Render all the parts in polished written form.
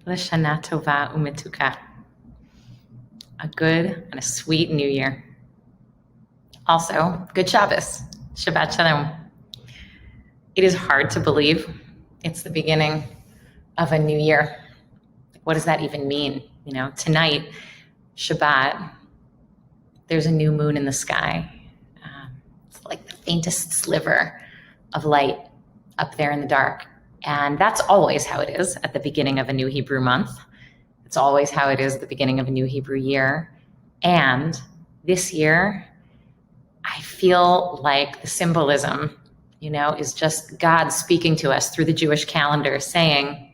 L'Shana Tova Umetuka. A good and a sweet new year. Also, good Shabbos. Shabbat Shalom. It is hard to believe it's the beginning of a new year. What does that even mean? You know, tonight, Shabbat, there's a new moon in the sky. It's like the faintest sliver of light up there in the dark. And that's always how it is at the beginning of a new Hebrew month. It's always how it is at the beginning of a new Hebrew year. And this year, I feel like the symbolism, you know, is just God speaking to us through the Jewish calendar saying,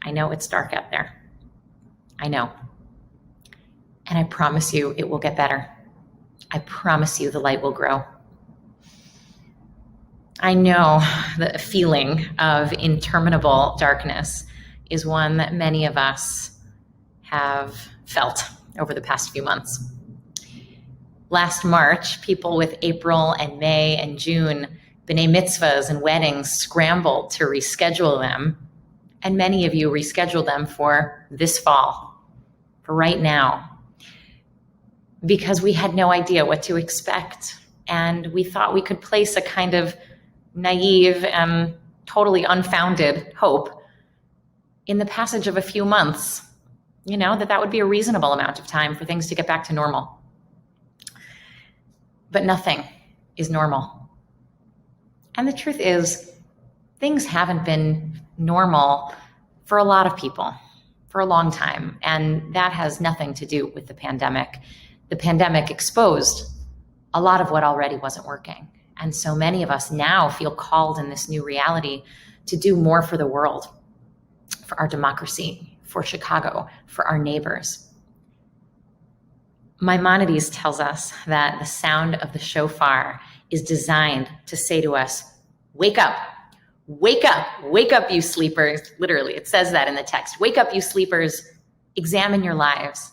I know it's dark out there. I know. And I promise you it will get better. I promise you the light will grow. I know the feeling of interminable darkness is one that many of us have felt over the past few months. Last March, people with April and May and June B'nai mitzvahs and weddings scrambled to reschedule them. And many of you rescheduled them for this fall, for right now, because we had no idea what to expect. And we thought we could place a kind of naive and totally unfounded hope in the passage of a few months, that would be a reasonable amount of time for things to get back to normal. But nothing is normal. And the truth is, things haven't been normal for a lot of people for a long time. And that has nothing to do with the pandemic. The pandemic exposed a lot of what already wasn't working. And so many of us now feel called in this new reality to do more for the world, for our democracy, for Chicago, for our neighbors. Maimonides tells us that the sound of the shofar is designed to say to us, wake up, wake up, wake up, you sleepers. Literally, it says that in the text. Wake up, you sleepers, examine your lives,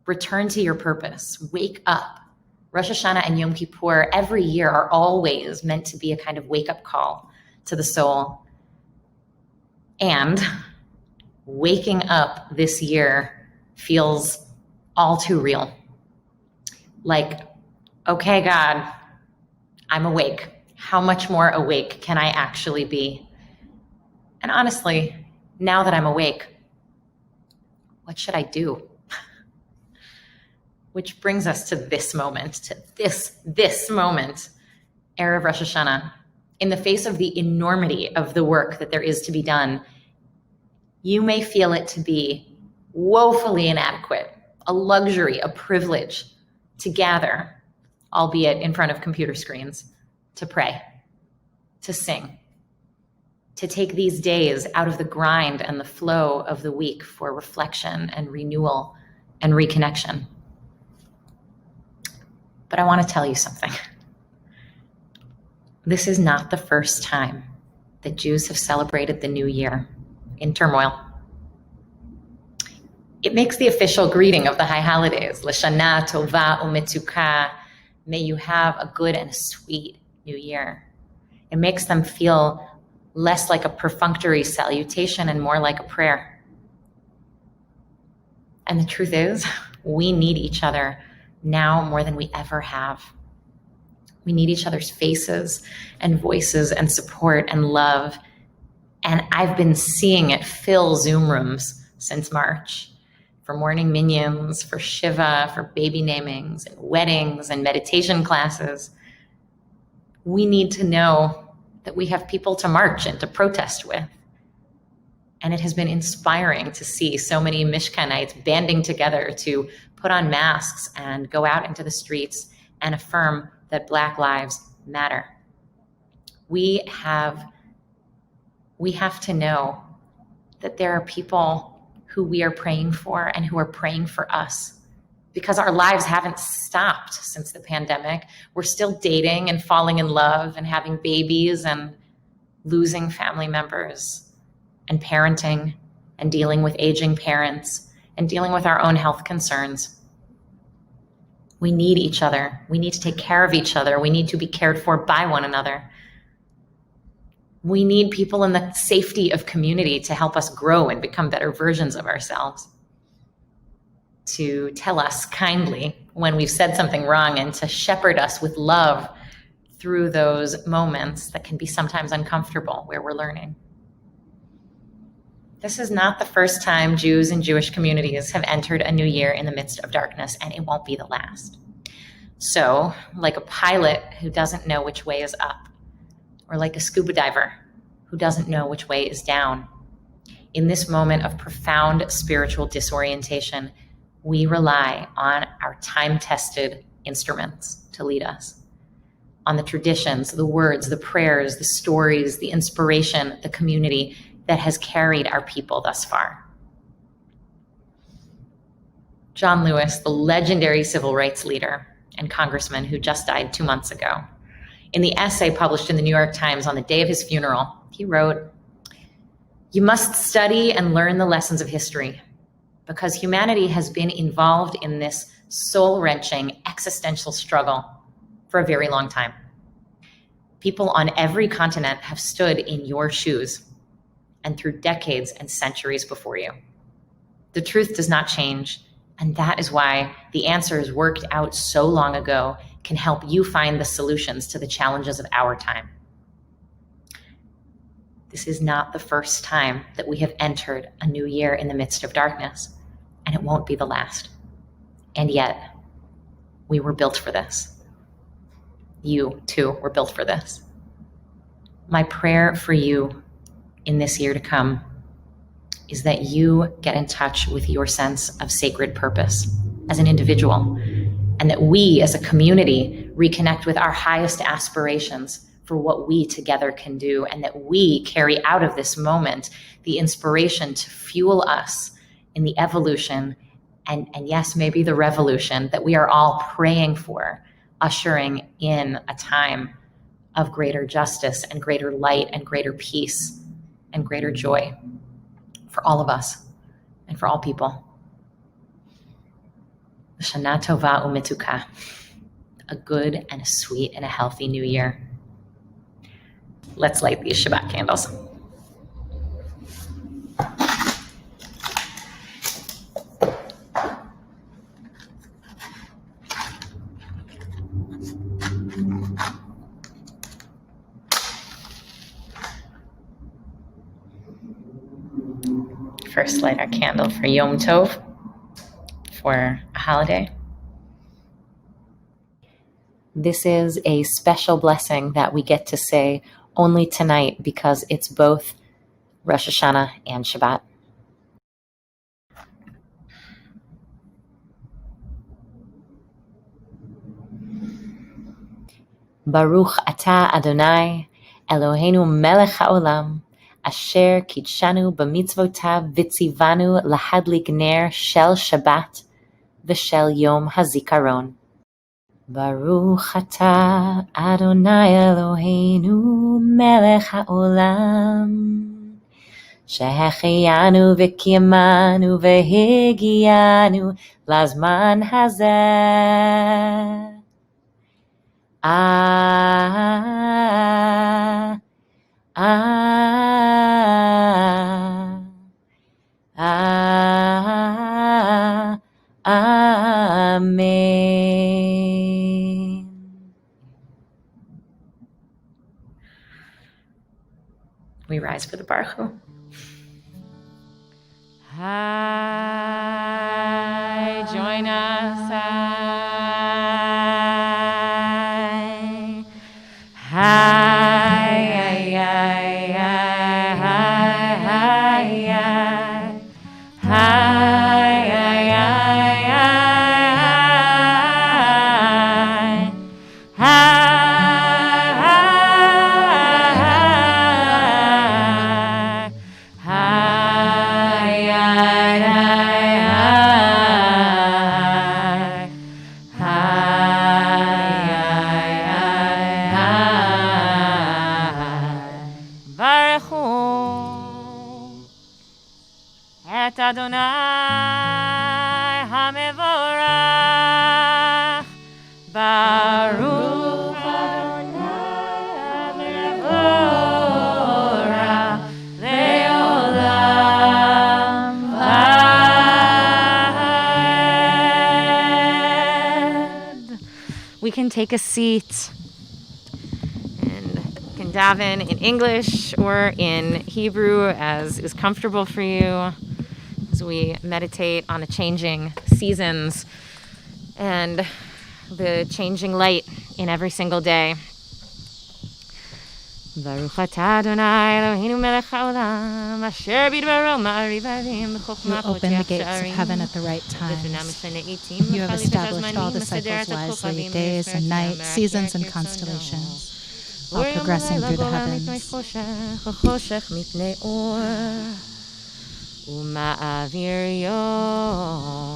return to your purpose, wake up. Rosh Hashanah and Yom Kippur every year are always meant to be a kind of wake-up call to the soul. And waking up this year feels all too real. Like, okay, God, I'm awake. How much more awake can I actually be? And honestly, now that I'm awake, what should I do? Which brings us to this moment, to this moment, Erev Rosh Hashanah. In the face of the enormity of the work that there is to be done, you may feel it to be woefully inadequate, a luxury, a privilege to gather, albeit in front of computer screens, to pray, to sing, to take these days out of the grind and the flow of the week for reflection and renewal and reconnection. But I want to tell you something. This is not the first time that Jews have celebrated the new year in turmoil. It makes the official greeting of the high holidays, L'shana tova u'metzuka, may you have a good and a sweet new year. It makes them feel less like a perfunctory salutation and more like a prayer. And the truth is, we need each other now more than we ever have. We need each other's faces and voices and support and love. And I've been seeing it fill Zoom rooms since March, for morning minions, for Shiva, for baby namings and weddings and meditation classes. We need to know that we have people to march and to protest with. And it has been inspiring to see so many Mishkanites banding together to put on masks and go out into the streets and affirm that Black lives matter. We have to know that there are people who we are praying for and who are praying for us, because our lives haven't stopped since the pandemic. We're still dating and falling in love and having babies and losing family members and parenting and dealing with aging parents and dealing with our own health concerns. We need each other. We need to take care of each other. We need to be cared for by one another. We need people in the safety of community to help us grow and become better versions of ourselves, to tell us kindly when we've said something wrong and to shepherd us with love through those moments that can be sometimes uncomfortable where we're learning. This is not the first time Jews and Jewish communities have entered a new year in the midst of darkness, and it won't be the last. So, like a pilot who doesn't know which way is up, or like a scuba diver who doesn't know which way is down, in this moment of profound spiritual disorientation, we rely on our time-tested instruments to lead us, on the traditions, the words, the prayers, the stories, the inspiration, the community that has carried our people thus far. John Lewis, the legendary civil rights leader and congressman who just died 2 months ago, in the essay published in the New York Times on the day of his funeral, he wrote, "You must study and learn the lessons of history, because humanity has been involved in this soul-wrenching existential struggle for a very long time. People on every continent have stood in your shoes and through decades and centuries before you. The truth does not change, and that is why the answers worked out so long ago can help you find the solutions to the challenges of our time. This is not the first time that we have entered a new year in the midst of darkness, and it won't be the last. And yet, we were built for this. You, too, were built for this. My prayer for you in this year to come is that you get in touch with your sense of sacred purpose as an individual, and that we as a community reconnect with our highest aspirations for what we together can do, and that we carry out of this moment the inspiration to fuel us in the evolution and yes, maybe the revolution that we are all praying for, ushering in a time of greater justice and greater light and greater peace and greater joy for all of us and for all people. Shana Tova Umetuka, a good and a sweet and a healthy new year. Let's light these Shabbat candles. First, light our candle for Yom Tov, for a holiday. This is a special blessing that we get to say only tonight because it's both Rosh Hashanah and Shabbat. Baruch atah Adonai, Eloheinu melech haolam, asher kidshanu b'mitzvotav v'tzivanu lahadlik ner shel Shabbat v'shel Yom HaZikaron. Baruch atah Adonai Eloheinu melech haolam, שהחיינו וקיימנו והגיענו לזמן הזה. Amen. We rise for the Baruch Hu. Hi, join us. את אדוני המבורך, ברוך אדוני המבורך לעולם ועד. We can take a seat and can daven in English or in Hebrew as is comfortable for you, as we meditate on the changing seasons and the changing light in every single day. Baruch atah Adonai Eloheinu melech haolam, asher bidbaro ma'ariv arim b'chokmah You open the gates of heaven at the right times. You have established all the cycles wisely, days and nights, seasons and constellations, all progressing through the heavens. ומעביר יום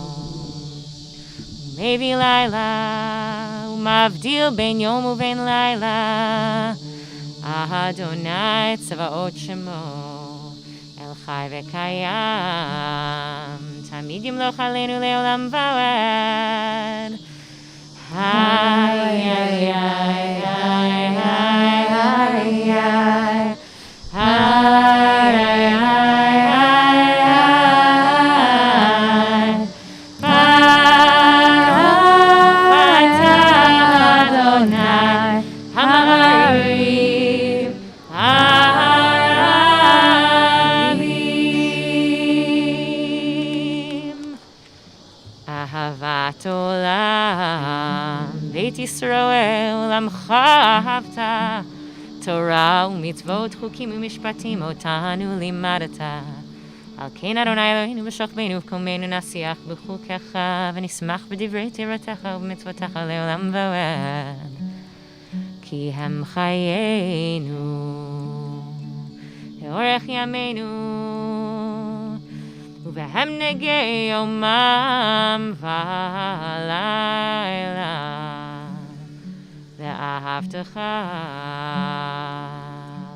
ומביא לילה ומבדיל בין יום ובין לילה. אדוני צבאות שמו, אל חי וקיים, תמיד ימלוך עלינו לעולם ועד. היי היי היי היי היי ישראל, עמך אהבת. תורה ומצוות, חוקים ומשפטים, אותנו לימדת. על כן אדוני אלוהינו בשוכבנו ובקומנו נשיח בחוקיך, ונשמח בדברי תורתך ובמצוותיך לעולם ועד. כי הם חיינו, לאורך ימינו, ובהם נגי יומם ולילה. ואהבתך,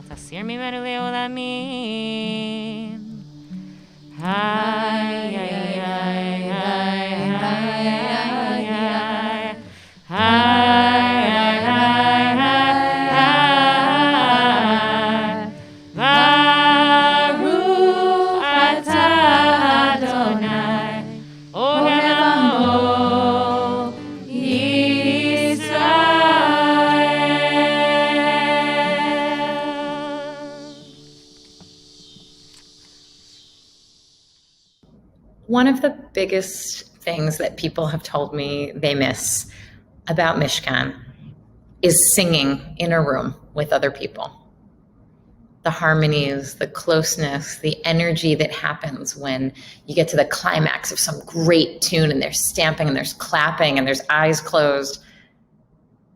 תסיר ממנו לעולמים. היי, היי, היי, היי, היי, היי, היי, ברוך אתה אדוני, אוהב עמו ישראל. One of the biggest things that people have told me they miss about Mishkan is singing in a room with other people. The harmonies, the closeness, the energy that happens when you get to the climax of some great tune and there's stamping and there's clapping and there's eyes closed.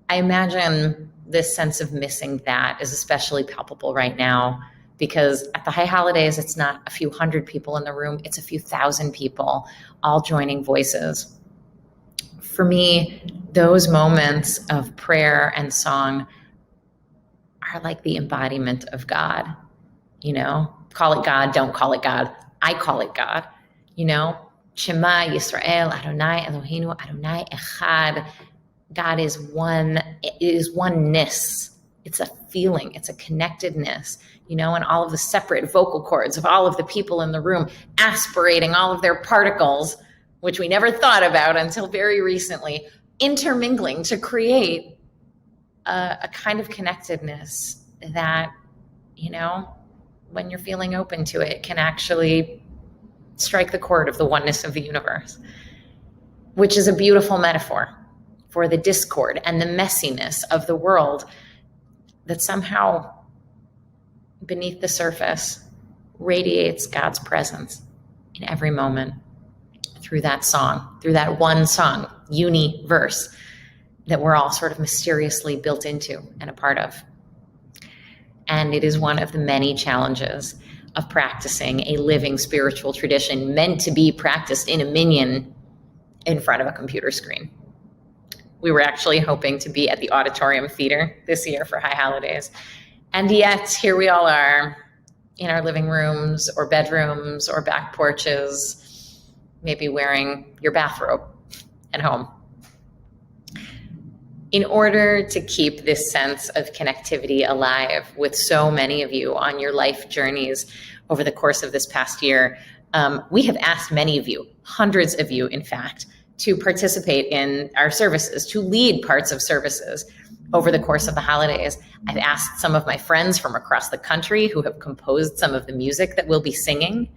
I imagine this sense of missing that is especially palpable right now, because at the high holidays, it's not a few hundred people in the room, it's a few thousand people all joining voices. For me, those moments of prayer and song are like the embodiment of God. You know, call it God, don't call it God. I call it God. You know, Shema Yisrael, Adonai Eloheinu, Adonai Echad. God is one. It is oneness. It's a feeling. It's a connectedness. You know, and all of the separate vocal cords of all of the people in the room aspirating all of their particles, which we never thought about until very recently, intermingling to create a kind of connectedness that, you know, when you're feeling open to it, can actually strike the chord of the oneness of the universe, which is a beautiful metaphor for the discord and the messiness of the world that somehow beneath the surface radiates God's presence in every moment through that song, through that one song, uni-verse, that we're all sort of mysteriously built into and a part of. And it is one of the many challenges of practicing a living spiritual tradition meant to be practiced in a minyan in front of a computer screen. We were actually hoping to be at the Auditorium Theater this year for High Holidays. And yet, here we all are in our living rooms or bedrooms or back porches, maybe wearing your bathrobe at home. In order to keep this sense of connectivity alive with so many of you on your life journeys over the course of this past year, we have asked many of you, hundreds of you, in fact, to participate in our services, to lead parts of services over the course of the holidays. I've asked some of my friends from across the country who have composed some of the music that we'll be singing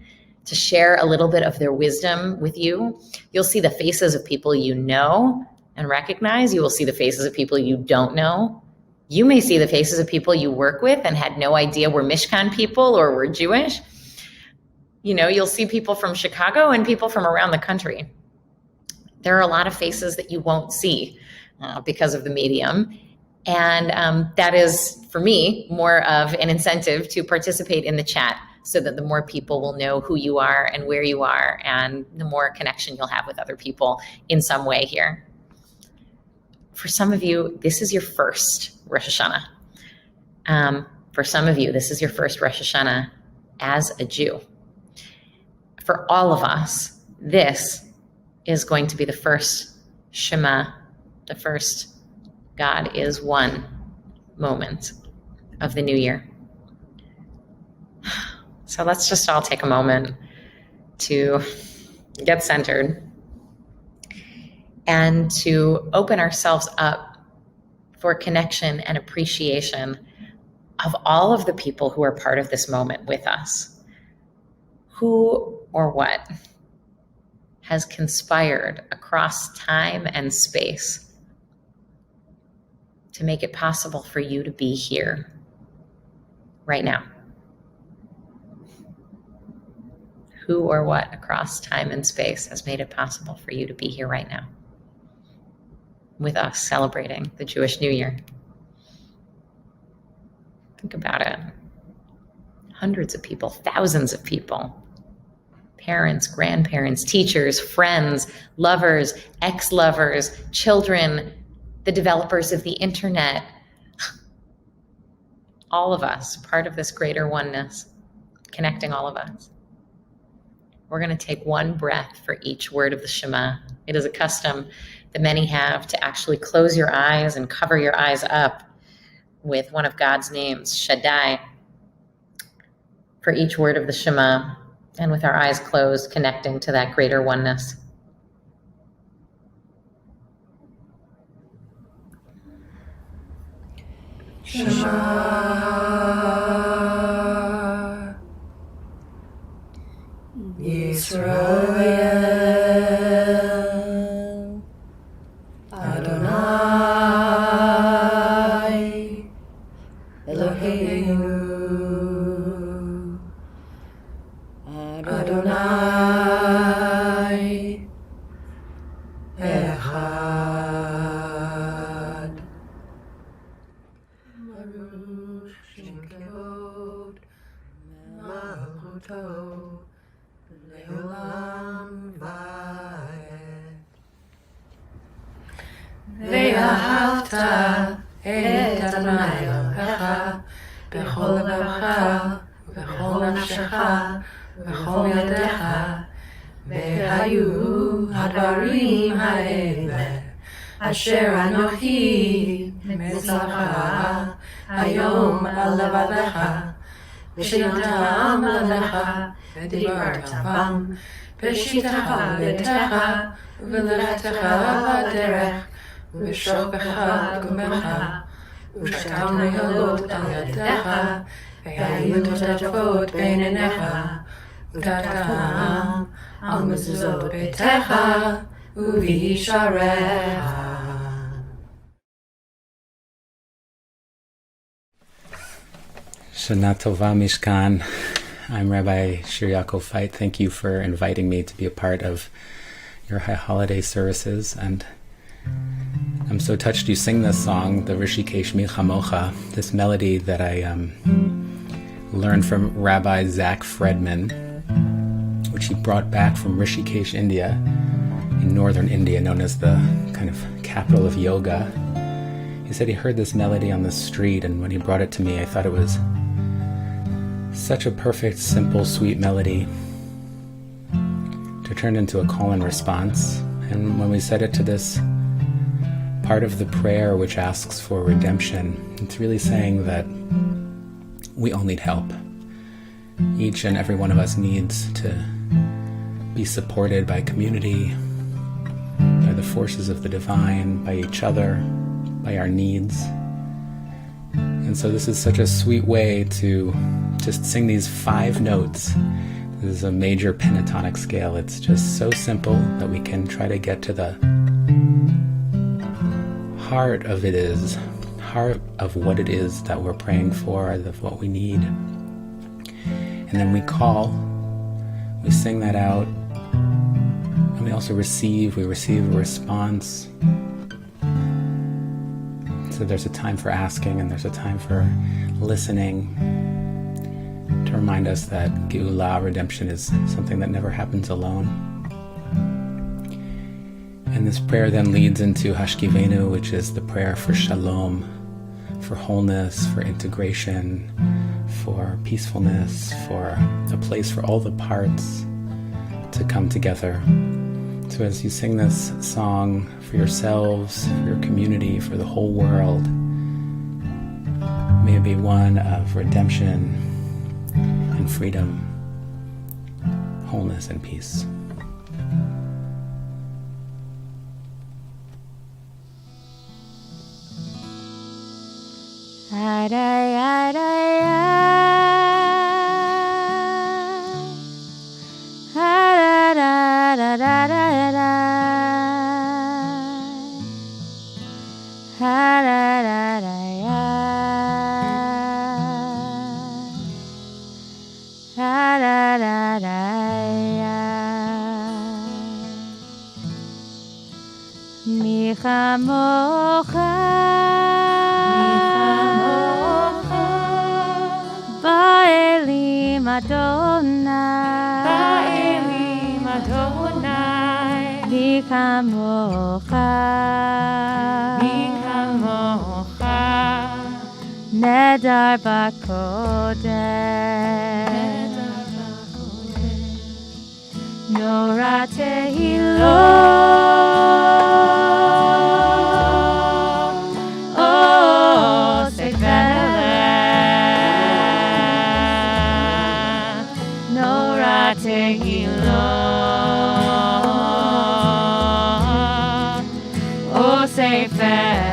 to share a little bit of their wisdom with you. You'll see the faces of people you know and recognize. You will see the faces of people you don't know. You may see the faces of people you work with and had no idea were Mishkan people or were Jewish. You know, you'll see people from Chicago and people from around the country. There are a lot of faces that you won't see because of the medium. And that is, for me, more of an incentive to participate in the chat so that the more people will know who you are and where you are, and the more connection you'll have with other people in some way here. For some of you, this is your first Rosh Hashanah. For some of you, this is your first Rosh Hashanah as a Jew. For all of us, this is going to be the first Shema, the first God is one moment of the new year. So let's just all take a moment to get centered and to open ourselves up for connection and appreciation of all of the people who are part of this moment with us. Who or what has conspired across time and space to make it possible for you to be here right now. Who or what across time and space has made it possible for you to be here right now with us celebrating the Jewish New Year? Think about it. Hundreds of people, thousands of people. Parents, grandparents, teachers, friends, lovers, ex-lovers, children, the developers of the internet. All of us, part of this greater oneness, connecting all of us. We're going to take one breath for each word of the Shema. It is a custom that many have to actually close your eyes and cover your eyes up with one of God's names, Shaddai, for each word of the Shema, and with our eyes closed, connecting to that greater oneness. Shema Yisrael Adonai Eloheinu Adonai Echad Baruch Shem Kevod Malchuto Leolam Vayed Ve'ahavta et Adonai Elohecha b'chol lebecha v'chol nafshecha v'chol yadecha ve'hayu hadvarim ha'ele asher anochi metzavcha hayom al levavecha v'shintam levecha v'dibartam v'shitacha b'techa v'letecha b'derech v'shokbecha b'kumecha v'shatam lehalot al yadecha v'hayu totafot beinenecha v'tatam al mezuzot beitecha u'visharecha. Shana Tova Mishkan. I'm Rabbi Shir Yaakov Fait. Thank you for inviting me to be a part of your high holiday services. And I'm so touched you sing this song, the Rishikesh Milchamocha, this melody that I learned from Rabbi Zach Fredman, which he brought back from Rishikesh, India, in northern India, known as the kind of capital of yoga. He said he heard this melody on the street, and when he brought it to me, I thought it was such a perfect, simple, sweet melody to turn into a call and response. And when we set it to this part of the prayer which asks for redemption, it's really saying that we all need help. Each and every one of us needs to be supported by community, by the forces of the divine, by each other, by our needs. And so this is such a sweet way to just sing these 5 notes. This is a major pentatonic scale. It's just so simple that we can try to get to the heart of what it is that we're praying for, of what we need. And then we sing that out, and we also receive a response. So there's a time for asking, and there's a time for listening, to remind us that Geulah, redemption, is something that never happens alone. And this prayer then leads into Hashkivenu, which is the prayer for shalom, for wholeness, for integration, for peacefulness, for a place for all the parts to come together. So as you sing this song for yourselves, for your community, for the whole world, may it be one of redemption and freedom, wholeness and peace. Ha מי כמוך באלים אדוני מי כמוך נדר בקודש נורא תהילות עושה פלא נורא תהילות עושה פלא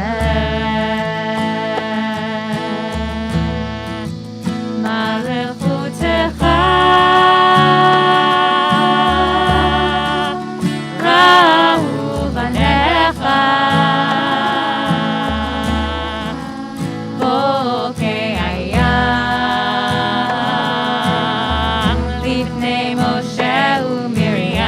מלכותך ראו בניך בוקי הים לפני משה ומרים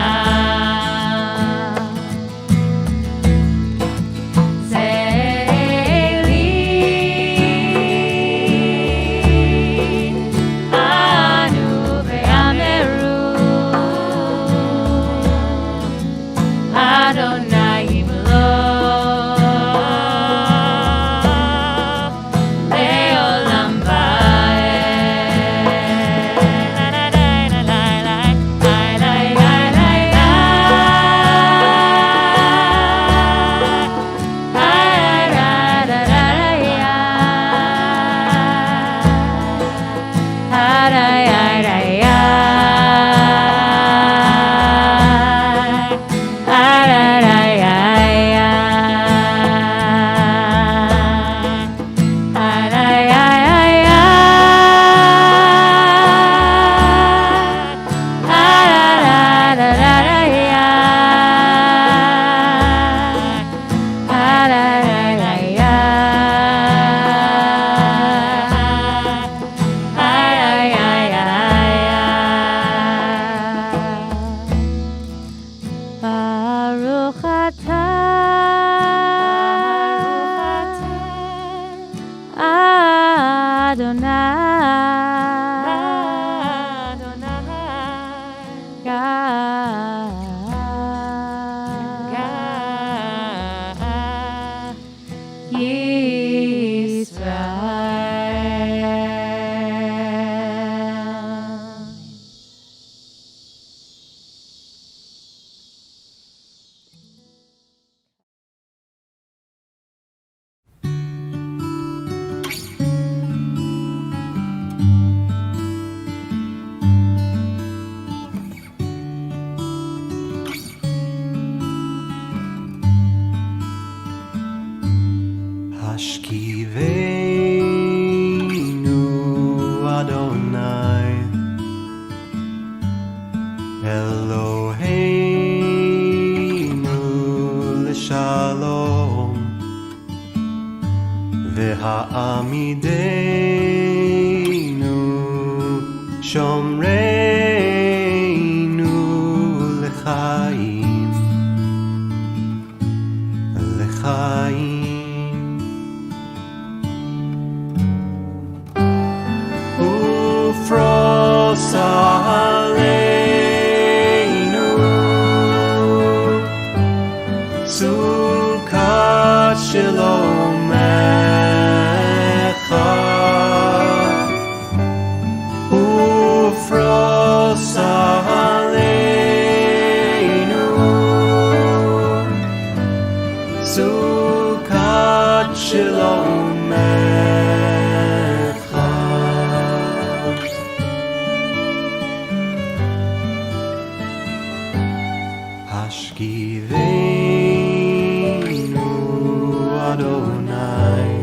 Ashkivenu Adonai Eloheinu l'shalom V'ha'amidenu shomreinu l'chaim l'chaim Ufros aleinu Sukkot Shilomecha Ufros aleinu Sukkot Shilomecha Ashkivenu Adonai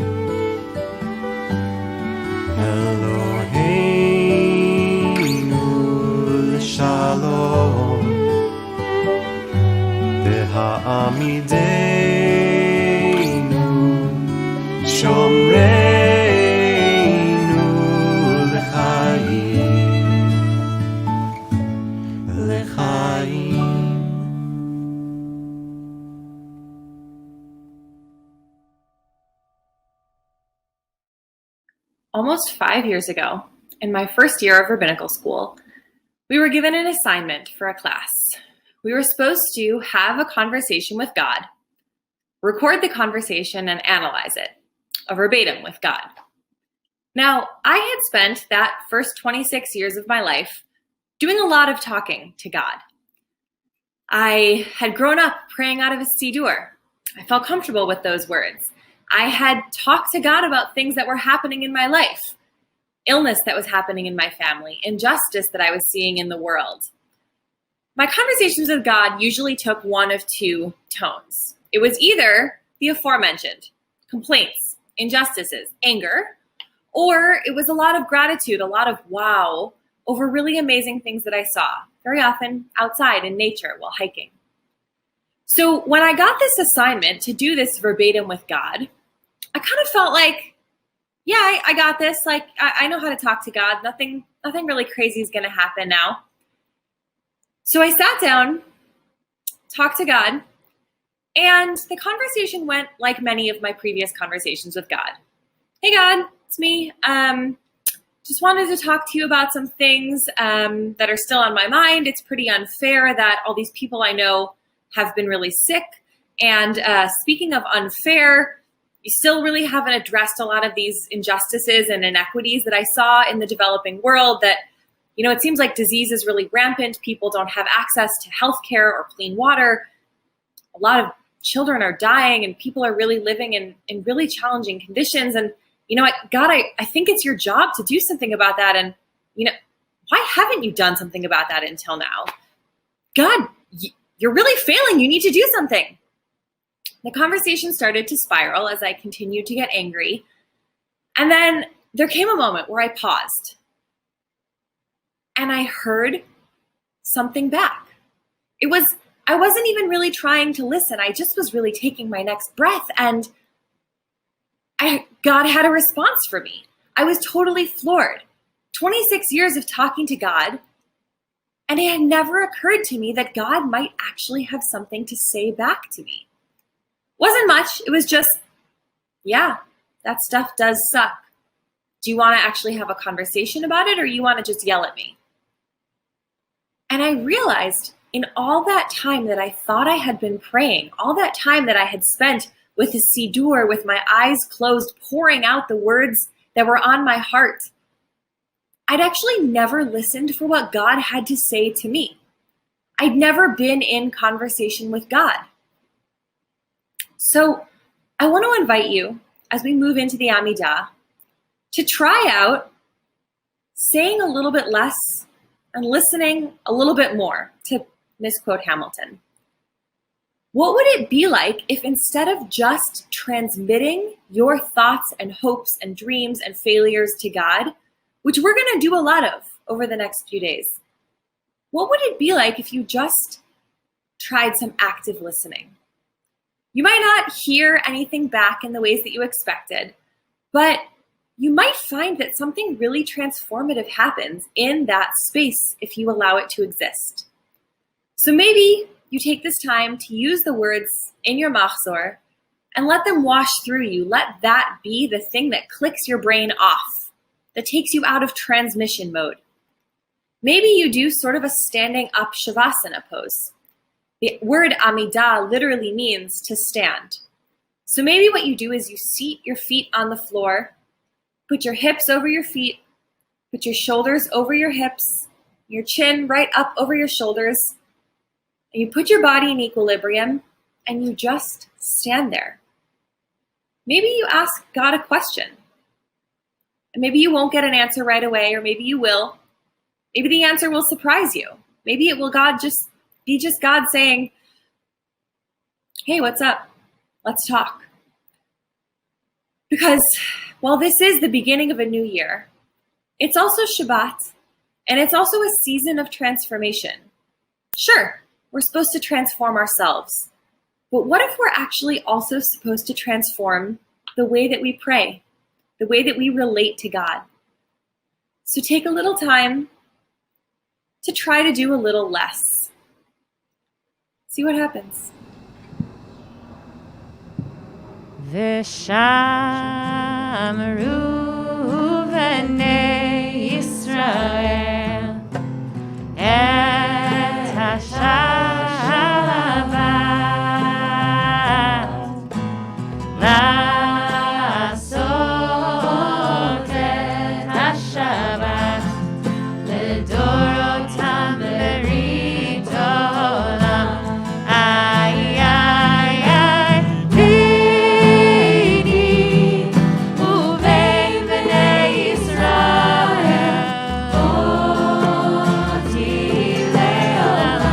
Eloheinu l'shalom V'ha'amidenu shomreinu l'chaim almost 5 years ago, in my first year of rabbinical school, we were given an assignment for a class. We were supposed to have a conversation with God, record the conversation, and analyze it, a verbatim with God. Now, I had spent that first 26 years of my life doing a lot of talking to God. I had grown up praying out of a siddur. I felt comfortable with those words. I had talked to God about things that were happening in my life, illness that was happening in my family, injustice that I was seeing in the world. My conversations with God usually took one of two tones. It was either the aforementioned, complaints, injustices, anger, or it was a lot of gratitude, a lot of wow over really amazing things that I saw, very often outside in nature while hiking. So when I got this assignment to do this verbatim with God, I kind of felt like, yeah, I got this. Like, I know how to talk to God. Nothing really crazy is going to happen now. So I sat down, talked to God, and the conversation went like many of my previous conversations with God. Hey, God, it's me. Just wanted to talk to you about some things that are still on my mind. It's pretty unfair that all these people I know have been really sick. And speaking of unfair, you still really haven't addressed a lot of these injustices and inequities that I saw in the developing world that, you know, it seems like disease is really rampant. People don't have access to healthcare or clean water. A lot of children are dying and people are really living in really challenging conditions. And, you know, God, I think it's your job to do something about that. And, you know, why haven't you done something about that until now? God, you're really failing. You need to do something. The conversation started to spiral as I continued to get angry. And then there came a moment where I paused and I heard something back. I wasn't even really trying to listen. I just was really taking my next breath, and God had a response for me. I was totally floored. 26 years of talking to God, and it had never occurred to me that God might actually have something to say back to me. Wasn't much. It was just, yeah, that stuff does suck. Do you want to actually have a conversation about it, or you want to just yell at me? And I realized in all that time that I thought I had been praying, all that time that I had spent with a siddur, with my eyes closed, pouring out the words that were on my heart, I'd actually never listened for what God had to say to me. I'd never been in conversation with God. So I want to invite you, as we move into the Amidah, to try out saying a little bit less and listening a little bit more, to misquote Hamilton. What would it be like if instead of just transmitting your thoughts and hopes and dreams and failures to God, which we're going to do a lot of over the next few days, what would it be like if you just tried some active listening? You might not hear anything back in the ways that you expected, but you might find that something really transformative happens in that space if you allow it to exist. So maybe you take this time to use the words in your machzor and let them wash through you. Let that be the thing that clicks your brain off, that takes you out of transmission mode. Maybe you do sort of a standing up shavasana pose. The word Amidah literally means to stand. So maybe what you do is you seat your feet on the floor, put your hips over your feet, put your shoulders over your hips, your chin right up over your shoulders, and you put your body in equilibrium, and you just stand there. Maybe you ask God a question, and maybe you won't get an answer right away, or maybe you will. Maybe the answer will surprise you. Maybe it will be just God saying, hey, what's up? Let's talk. Because while this is the beginning of a new year, it's also Shabbat, and it's also a season of transformation. Sure, we're supposed to transform ourselves, but what if we're actually also supposed to transform the way that we pray, the way that we relate to God? So take a little time to try to do a little less. See what happens. V'shamru ישראל את השבת לעשות את השבת לדורותם ברית עולם. איי איי איי ביני ובין בני ישראל אותי לעולם.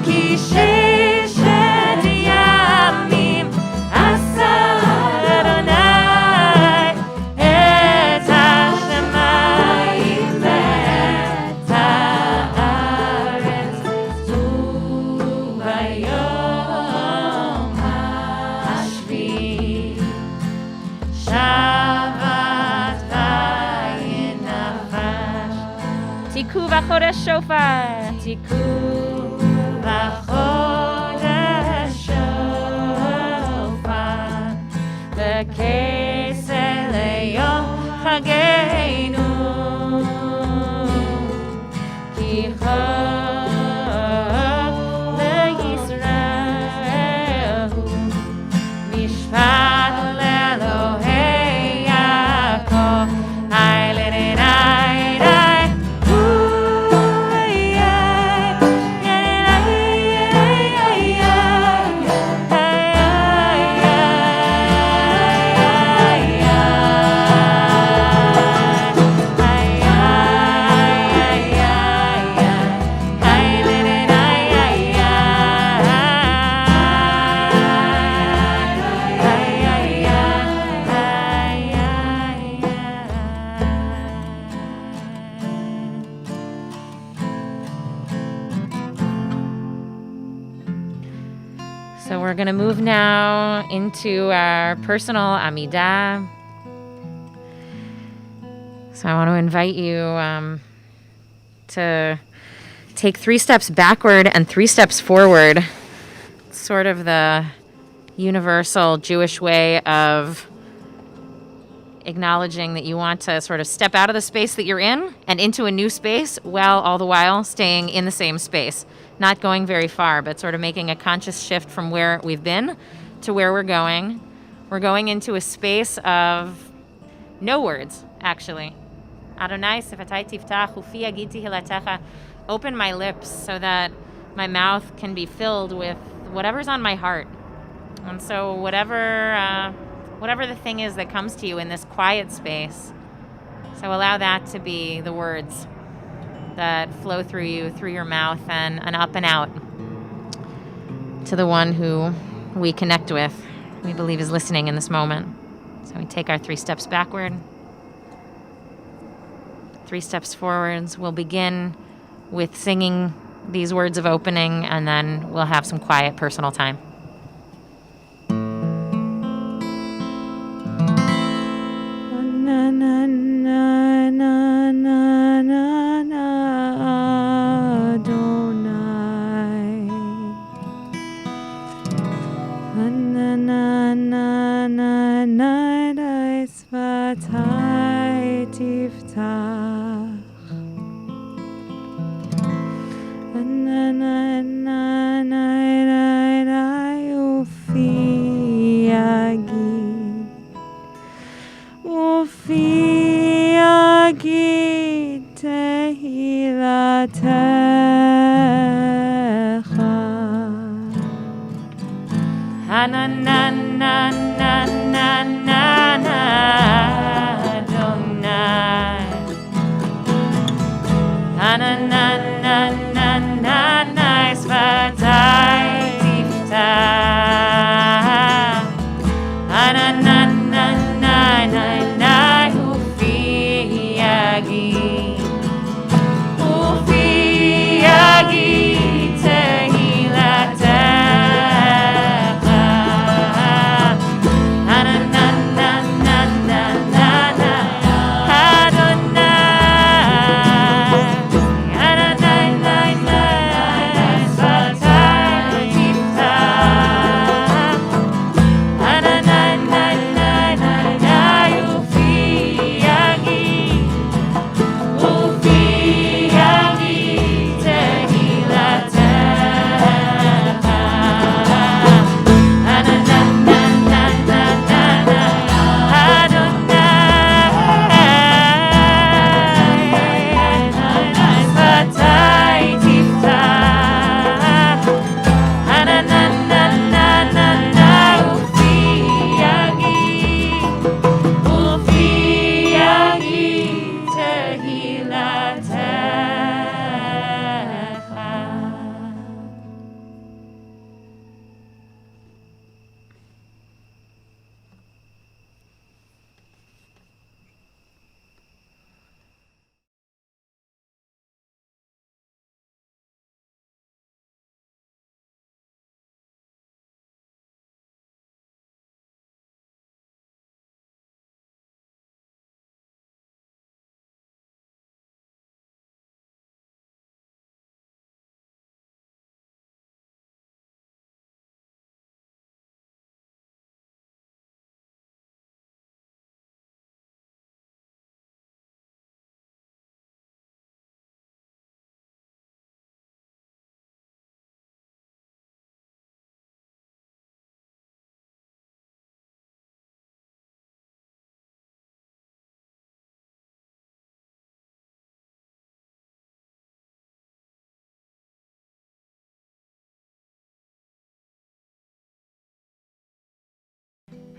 כי ששת ימים עשה אדוני את השמיים ואת הארץ, וביום השביעי שבת וינפש. תיקו בחודש שופר, תיקו בחודש שופר, בכסל ליום חגנו, כי חוק לישראל הוא משפט לאלוהי יעקב. איי ליי ליי ליי So we're going to move now into our personal Amidah. So I want to invite you to take 3 steps backward and 3 steps forward. It's sort of the universal Jewish way of acknowledging that you want to sort of step out of the space that you're in and into a new space, while all the while staying in the same space. Not going very far, but sort of making a conscious shift from where we've been to where we're going. We're going into a space of no words, actually. Adonai sefatai tiftach ufi agiti hilatecha. Open my lips so that my mouth can be filled with whatever's on my heart. And so whatever the thing is that comes to you in this quiet space, so allow that to be the words that flow through you, through your mouth, and up and out to the one who we connect with, we believe is listening in this moment. So we take our 3 steps backward, 3 steps forwards. We'll begin with singing these words of opening, and then we'll have some quiet personal time. Na na na na na na na Adonai. Na na na na na na Svatai tiftach. Na na na na na ufi agid. Ufi agid tehilatecha. Na na na na na na na Adonai. Na na na na na na na Svatai tiftach. Na na na na na na ufi agid. Ufi agid tehilatecha. Na na na na na na na Adonai. Na na na na na Svatai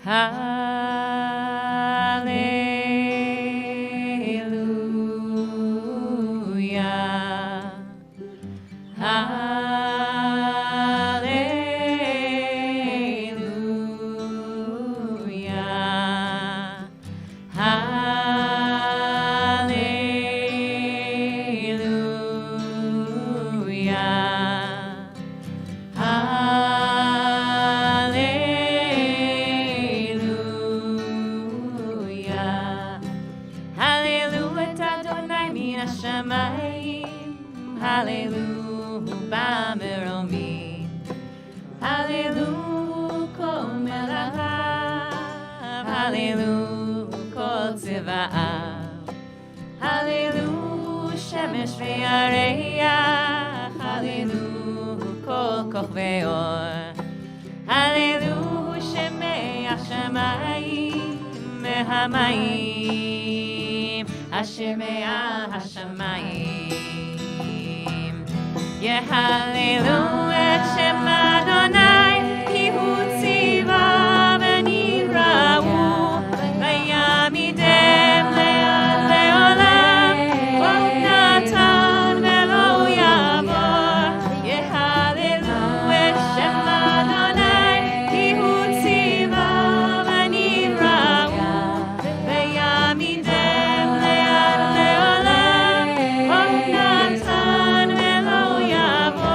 Hallelujah. Hallelujah. Hallelujah. Hallelujah. Hallelujah Adonai min hashamayim. Hallelujah b'meromim. Hallelujah kol melachav. Hallelujah kol tziva'av. Hallelujah shemesh ve'areach. Hallelujah kol kochvei or. Hallelujah shemeach shamayim mehamayim. Asher me'al hashamayim. Hallelujah Shem Adonai. Kihu tziva v'nira'u. Vayamidem le'ad le'olam. Od natan ve'lo yavor. Hallelujah Shem Adonai. Kihu tziva v'nira'u. Vayamidem le'ad le'olam. Od natan ve'lo yavor.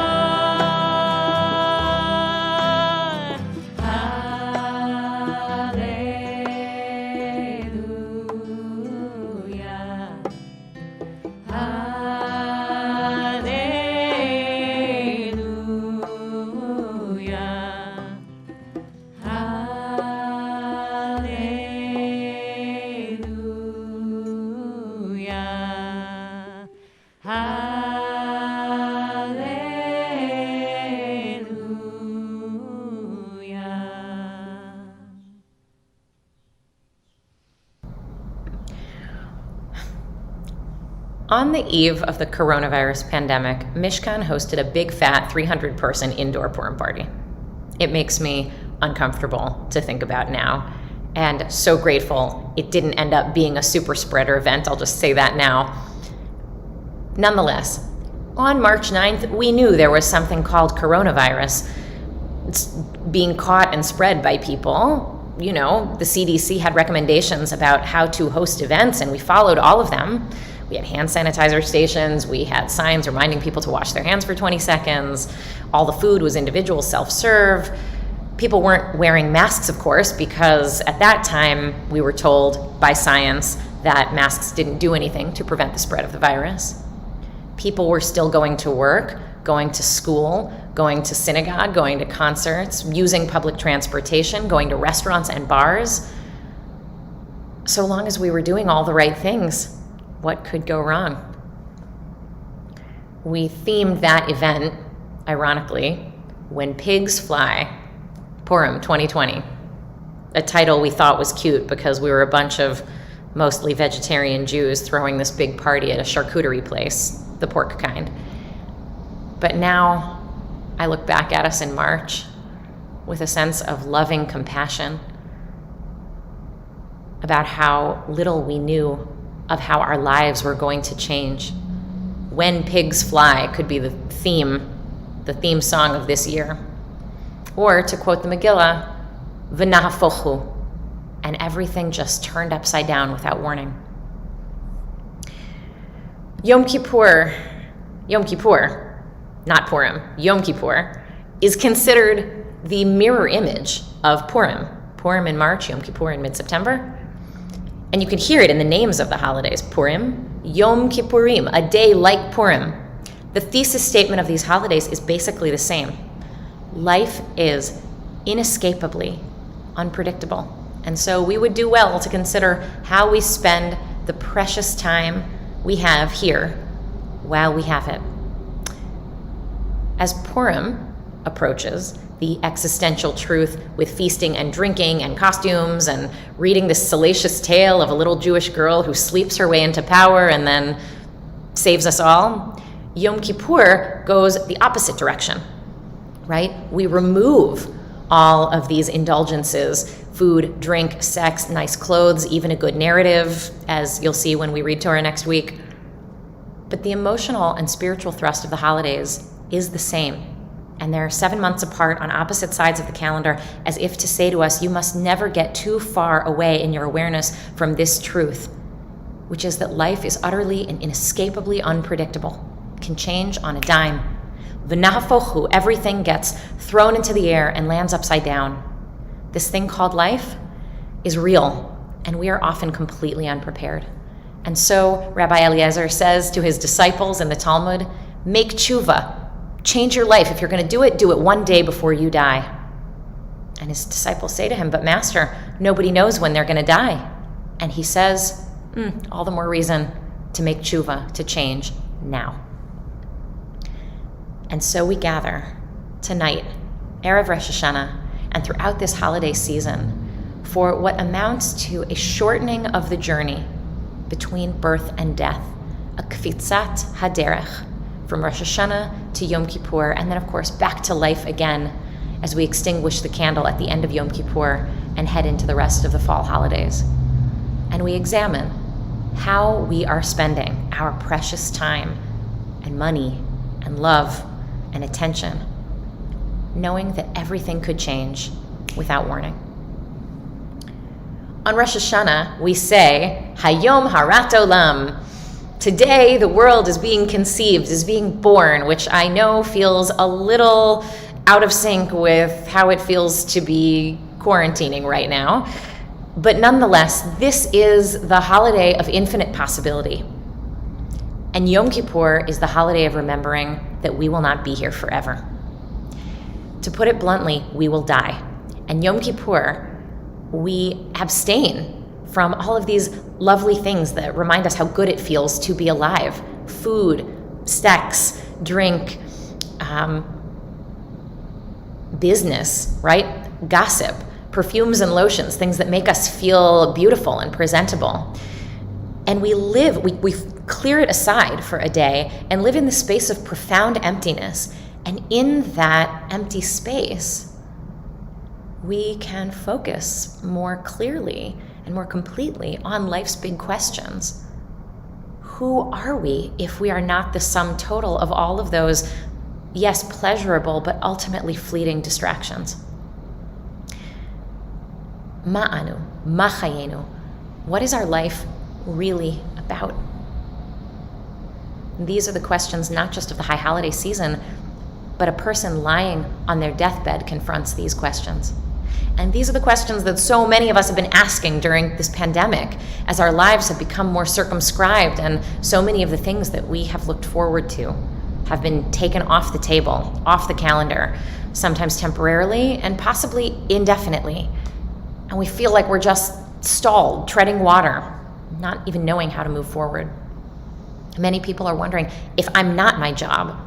On the eve of the coronavirus pandemic, Mishkan hosted a big fat 300-person indoor Purim party. It makes me uncomfortable to think about now, and so grateful it didn't end up being a super spreader event. I'll just say that now. Nonetheless, on March 9th, we knew there was something called coronavirus. It's being caught and spread by people. You know, the CDC had recommendations about how to host events, and we followed all of them. We had hand sanitizer stations, we had signs reminding people to wash their hands for 20 seconds. All the food was individual self-serve. People weren't wearing masks, of course, because at that time we were told by science that masks didn't do anything to prevent the spread of the virus. People were still going to work, going to school, going to synagogue, going to concerts, using public transportation, going to restaurants and bars. So long as we were doing all the right things, what could go wrong? We themed that event, ironically, When Pigs Fly, Purim 2020. A title we thought was cute because we were a bunch of mostly vegetarian Jews throwing this big party at a charcuterie place, the pork kind. But now I look back at us in March with a sense of loving compassion about how little we knew of how our lives were going to change. When Pigs Fly could be the theme song of this year. Or to quote the Megillah, V'nahafochu, and everything just turned upside down without warning. Yom Kippur, not Purim, Yom Kippur, is considered the mirror image of Purim. Purim in March, Yom Kippur in mid-September. And you can hear it in the names of the holidays. Purim, Yom Kippurim, a day like Purim. The thesis statement of these holidays is basically the same. Life is inescapably unpredictable. And so we would do well to consider how we spend the precious time we have here while we have it. As Purim approaches, the existential truth with feasting and drinking and costumes and reading this salacious tale of a little Jewish girl who sleeps her way into power and then saves us all, Yom Kippur goes the opposite direction, right? We remove all of these indulgences food, drink, sex, nice clothes, even a good narrative, as you'll see when we read Torah next week. But the emotional and spiritual thrust of the holidays is the same. And they're 7 months apart on opposite sides of the calendar, as if to say to us, you must never get too far away in your awareness from this truth, which is that life is utterly and inescapably unpredictable, can change on a dime. V'nahafochu, everything gets thrown into the air and lands upside down. This thing called life is real, and we are often completely unprepared. And so Rabbi Eliezer says to his disciples in the Talmud, make tshuva, change your life. If you're going to do it one day before you die. And his disciples say to him, but Master, nobody knows when they're going to die. And he says, all the more reason to make tshuva, to change now. And so we gather tonight, Erev Rosh Hashanah, and throughout this holiday season for what amounts to a shortening of the journey between birth and death, a kfitzat haderech, from Rosh Hashanah to Yom Kippur, and then of course back to life again as we extinguish the candle at the end of Yom Kippur and head into the rest of the fall holidays. And we examine how we are spending our precious time and money and love and attention, knowing that everything could change without warning. On Rosh Hashanah, we say, Hayom Harat Olam. Today, the world is being conceived, is being born, which I know feels a little out of sync with how it feels to be quarantining right now. But nonetheless, this is the holiday of infinite possibility. And Yom Kippur is the holiday of remembering that we will not be here forever. To put it bluntly, we will die. And Yom Kippur, we abstain from all of these lovely things that remind us how good it feels to be alive. Food, sex, drink, business, right? Gossip, perfumes and lotions, things that make us feel beautiful and presentable. And we clear it aside for a day and live in the space of profound emptiness. And in that empty space, we can focus more clearly and more completely on life's big questions. Who are we if we are not the sum total of all of those, yes, pleasurable, but ultimately fleeting distractions? Ma'anu, machayenu. What is our life really about? These are the questions not just of the high holiday season, but a person lying on their deathbed confronts these questions. And these are the questions that so many of us have been asking during this pandemic as our lives have become more circumscribed and so many of the things that we have looked forward to have been taken off the table, off the calendar, sometimes temporarily and possibly indefinitely. And we feel like we're just stalled, treading water, not even knowing how to move forward. Many people are wondering, if I'm not my job,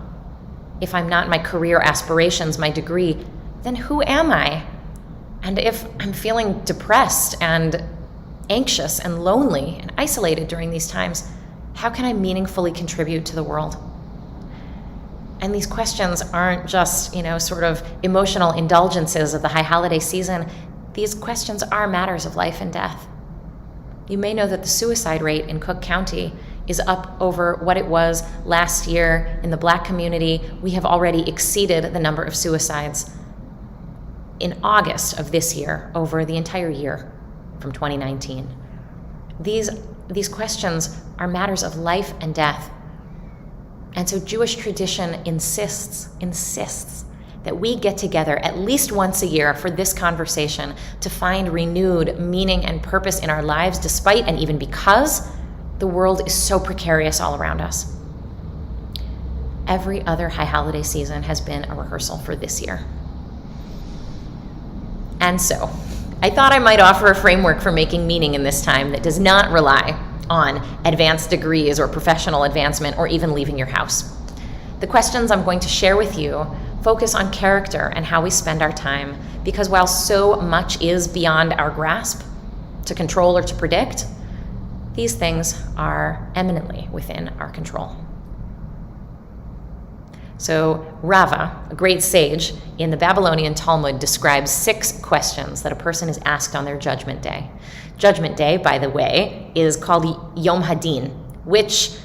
if I'm not my career aspirations, my degree, then who am I? And if I'm feeling depressed and anxious and lonely and isolated during these times, how can I meaningfully contribute to the world? And these questions aren't just, sort of emotional indulgences of the high holiday season. These questions are matters of life and death. You may know that the suicide rate in Cook County is up over what it was last year. In the Black community, we have already exceeded the number of suicides in August of this year over the entire year from 2019. These questions are matters of life and death. And so Jewish tradition insists that we get together at least once a year for this conversation to find renewed meaning and purpose in our lives, despite and even because the world is so precarious all around us. Every other high holiday season has been a rehearsal for this year. And so, I thought I might offer a framework for making meaning in this time that does not rely on advanced degrees or professional advancement or even leaving your house. The questions I'm going to share with you focus on character and how we spend our time, because while so much is beyond our grasp to control or to predict, these things are eminently within our control. So Rava, a great sage in the Babylonian Talmud, describes 6 questions that a person is asked on their judgment day. Judgment day, by the way, is called Yom Hadin, which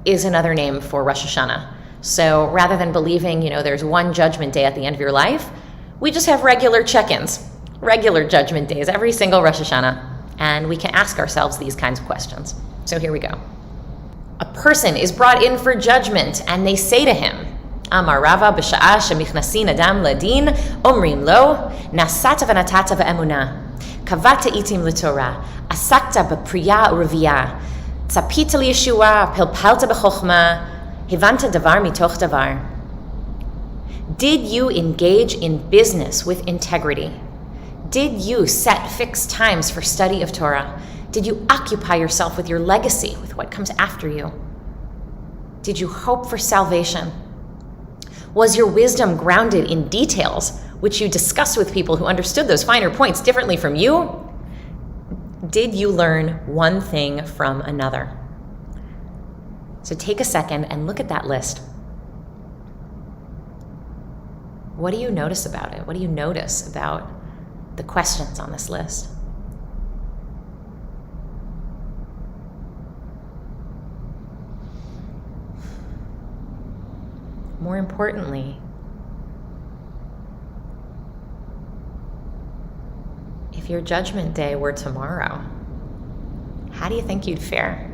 is another name for Rosh Hashanah. So rather than believing, there's one judgment day at the end of your life, we just have regular check-ins, regular judgment days, every single Rosh Hashanah. And we can ask ourselves these kinds of questions. So here we go. A person is brought in for judgment, and they say to him, Amar Rava b'sha'a shemichnasin adam ladin, omrim lo, nasata v'natata v'emuna, kavata itim l'torah, asakta b'priya u'reviyah, tzapita liyeshua, pilpalta b'chochma, hivanta davar mitoch davar. Did you engage in business with integrity? Did you set fixed times for study of Torah? Did you occupy yourself with your legacy, with what comes after you? Did you hope for salvation? Was your wisdom grounded in details, which you discussed with people who understood those finer points differently from you? Did you learn one thing from another? So take a second and look at that list. What do you notice about it? What do you notice about the questions on this list? More importantly, if your judgment day were tomorrow, how do you think you'd fare?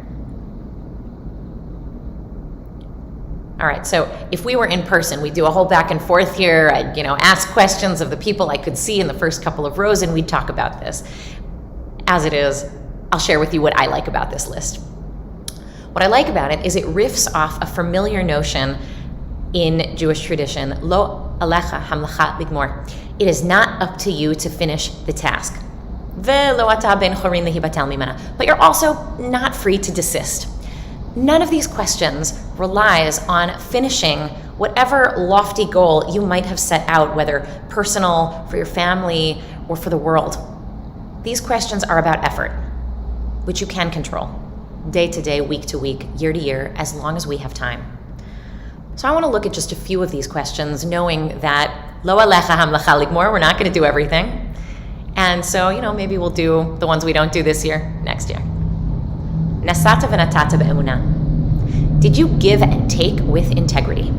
All right, so if we were in person, we'd do a whole back and forth here. I'd, ask questions of the people I could see in the first couple of rows, and we'd talk about this. As it is, I'll share with you what I like about this list. What I like about it is it riffs off a familiar notion in Jewish tradition, lo alecha hamlacha ligmor. It is not up to you to finish the task. Ve'lo ata ben chorin lehibatel mimena. But you're also not free to desist. None of these questions relies on finishing whatever lofty goal you might have set out, whether personal, for your family, or for the world. These questions are about effort, which you can control, day to day, week to week, year to year, as long as we have time. So I want to look at just a few of these questions, knowing that lo alecha hamlacha ligmor, we're not going to do everything. And so, maybe we'll do the ones we don't do this year, next year. Nasata v'natata be'emunah. Did you give and take with integrity?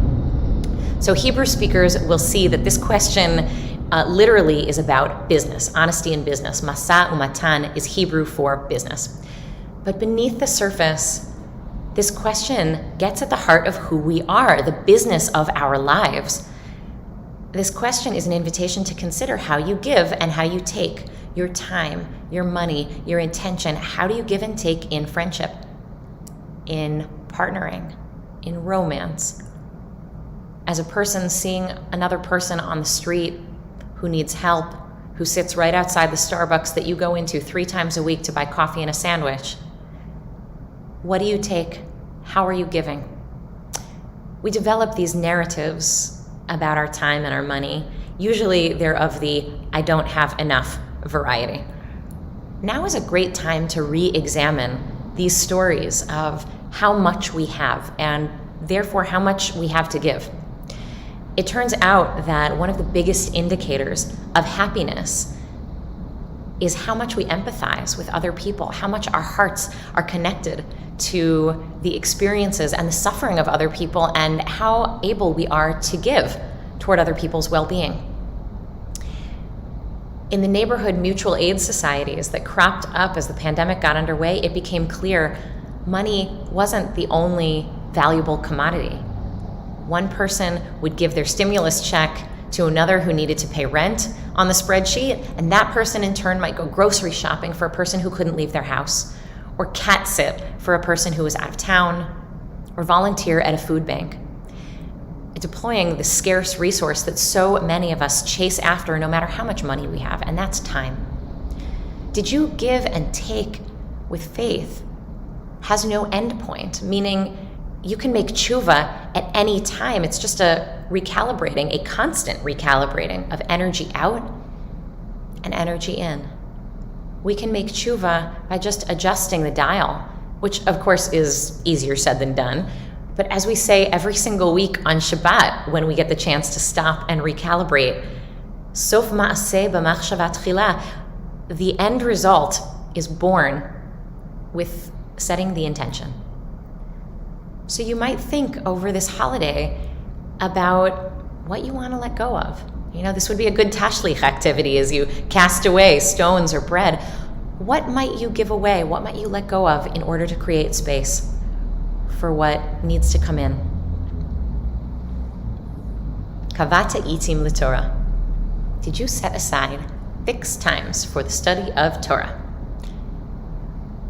So Hebrew speakers will see that this question literally is about business, honesty in business. Masa umatan is Hebrew for business. But beneath the surface, this question gets at the heart of who we are, the business of our lives. This question is an invitation to consider how you give and how you take your time, your money, your intention. How do you give and take in friendship, in partnering, in romance? As a person seeing another person on the street who needs help, who sits right outside the Starbucks that you go into 3 times a week to buy coffee and a sandwich. What do you take? How are you giving? We develop these narratives about our time and our money. Usually they're of the I don't have enough variety. Now is a great time to re-examine these stories of how much we have and therefore how much we have to give. It turns out that one of the biggest indicators of happiness is how much we empathize with other people, how much our hearts are connected to the experiences and the suffering of other people, and how able we are to give toward other people's well-being. In the neighborhood mutual aid societies that cropped up as the pandemic got underway, it became clear money wasn't the only valuable commodity. One person would give their stimulus check to another who needed to pay rent on the spreadsheet, and that person in turn might go grocery shopping for a person who couldn't leave their house, or cat sit for a person who was out of town, or volunteer at a food bank. Deploying the scarce resource that so many of us chase after no matter how much money we have, and that's time. Did you give and take with faith? Has no end point, meaning you can make tshuva at any time. It's just a recalibrating, a constant recalibrating of energy out and energy in. We can make tshuva by just adjusting the dial, which of course is easier said than done. But as we say every single week on Shabbat, when we get the chance to stop and recalibrate, Sof ma'aseh b'machshava tchila, the end result is born with setting the intention. So you might think over this holiday about what you want to let go of. This would be a good tashlich activity as you cast away stones or bread. What might you give away? What might you let go of in order to create space for what needs to come in? Kavata itim l'Torah. Did you set aside fixed times for the study of Torah?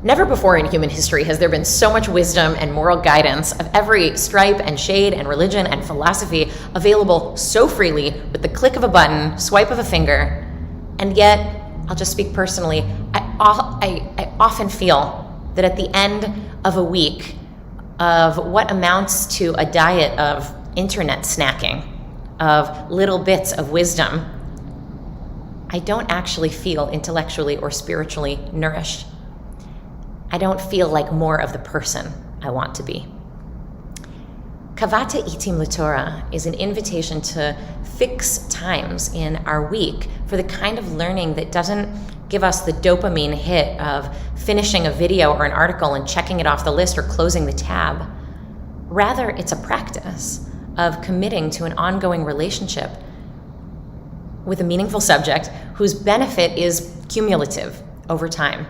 Never before in human history has there been so much wisdom and moral guidance of every stripe and shade and religion and philosophy available so freely with the click of a button, swipe of a finger. And yet, I'll just speak personally, I often feel that at the end of a week of what amounts to a diet of internet snacking, of little bits of wisdom, I don't actually feel intellectually or spiritually nourished. I don't feel like more of the person I want to be. Kavata itim l'Torah is an invitation to fix times in our week for the kind of learning that doesn't give us the dopamine hit of finishing a video or an article and checking it off the list or closing the tab. Rather, it's a practice of committing to an ongoing relationship with a meaningful subject whose benefit is cumulative over time,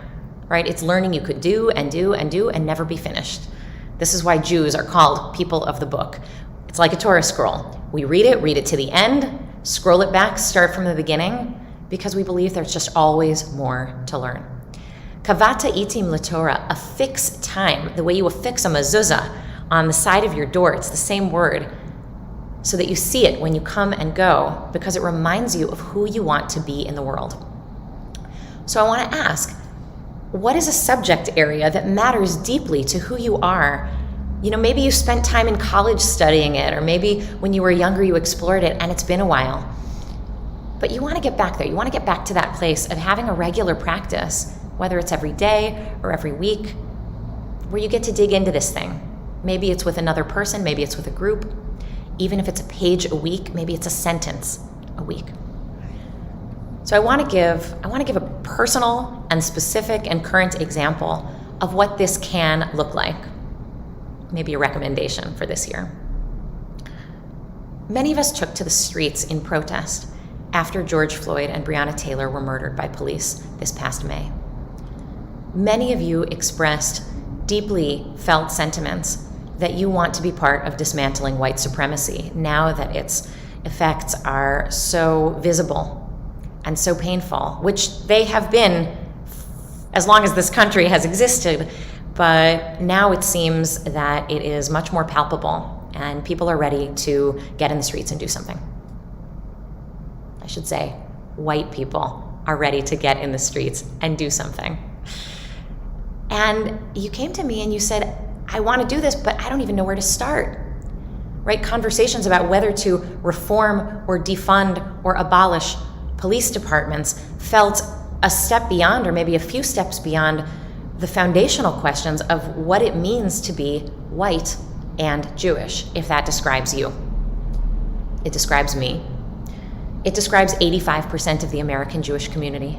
right? It's learning you could do and do and do and never be finished. This is why Jews are called people of the book. It's like a Torah scroll. We read it to the end, scroll it back, start from the beginning, because we believe there's just always more to learn. Kavata itim l'Torah, a fixed time, the way you affix a mezuzah on the side of your door, it's the same word, so that you see it when you come and go, because it reminds you of who you want to be in the world. So I want to ask, what is a subject area that matters deeply to who you are? Maybe you spent time in college studying it, or maybe when you were younger you explored it and it's been a while. But you want to get back there. You want to get back to that place of having a regular practice, whether it's every day or every week, where you get to dig into this thing. Maybe it's with another person, maybe it's with a group. Even if it's a page a week, maybe it's a sentence a week. So I want to give a personal and specific and current example of what this can look like. Maybe a recommendation for this year. Many of us took to the streets in protest after George Floyd and Breonna Taylor were murdered by police this past May. Many of you expressed deeply felt sentiments that you want to be part of dismantling white supremacy now that its effects are so visible and so painful, which they have been as long as this country has existed, but now it seems that it is much more palpable and people are ready to get in the streets and do something. I should say, white people are ready to get in the streets and do something. And you came to me and you said, I want to do this, but I don't even know where to start. Right? Conversations about whether to reform or defund or abolish police departments felt a step beyond, or maybe a few steps beyond, the foundational questions of what it means to be white and Jewish, if that describes you. It describes me. It describes 85% of the American Jewish community.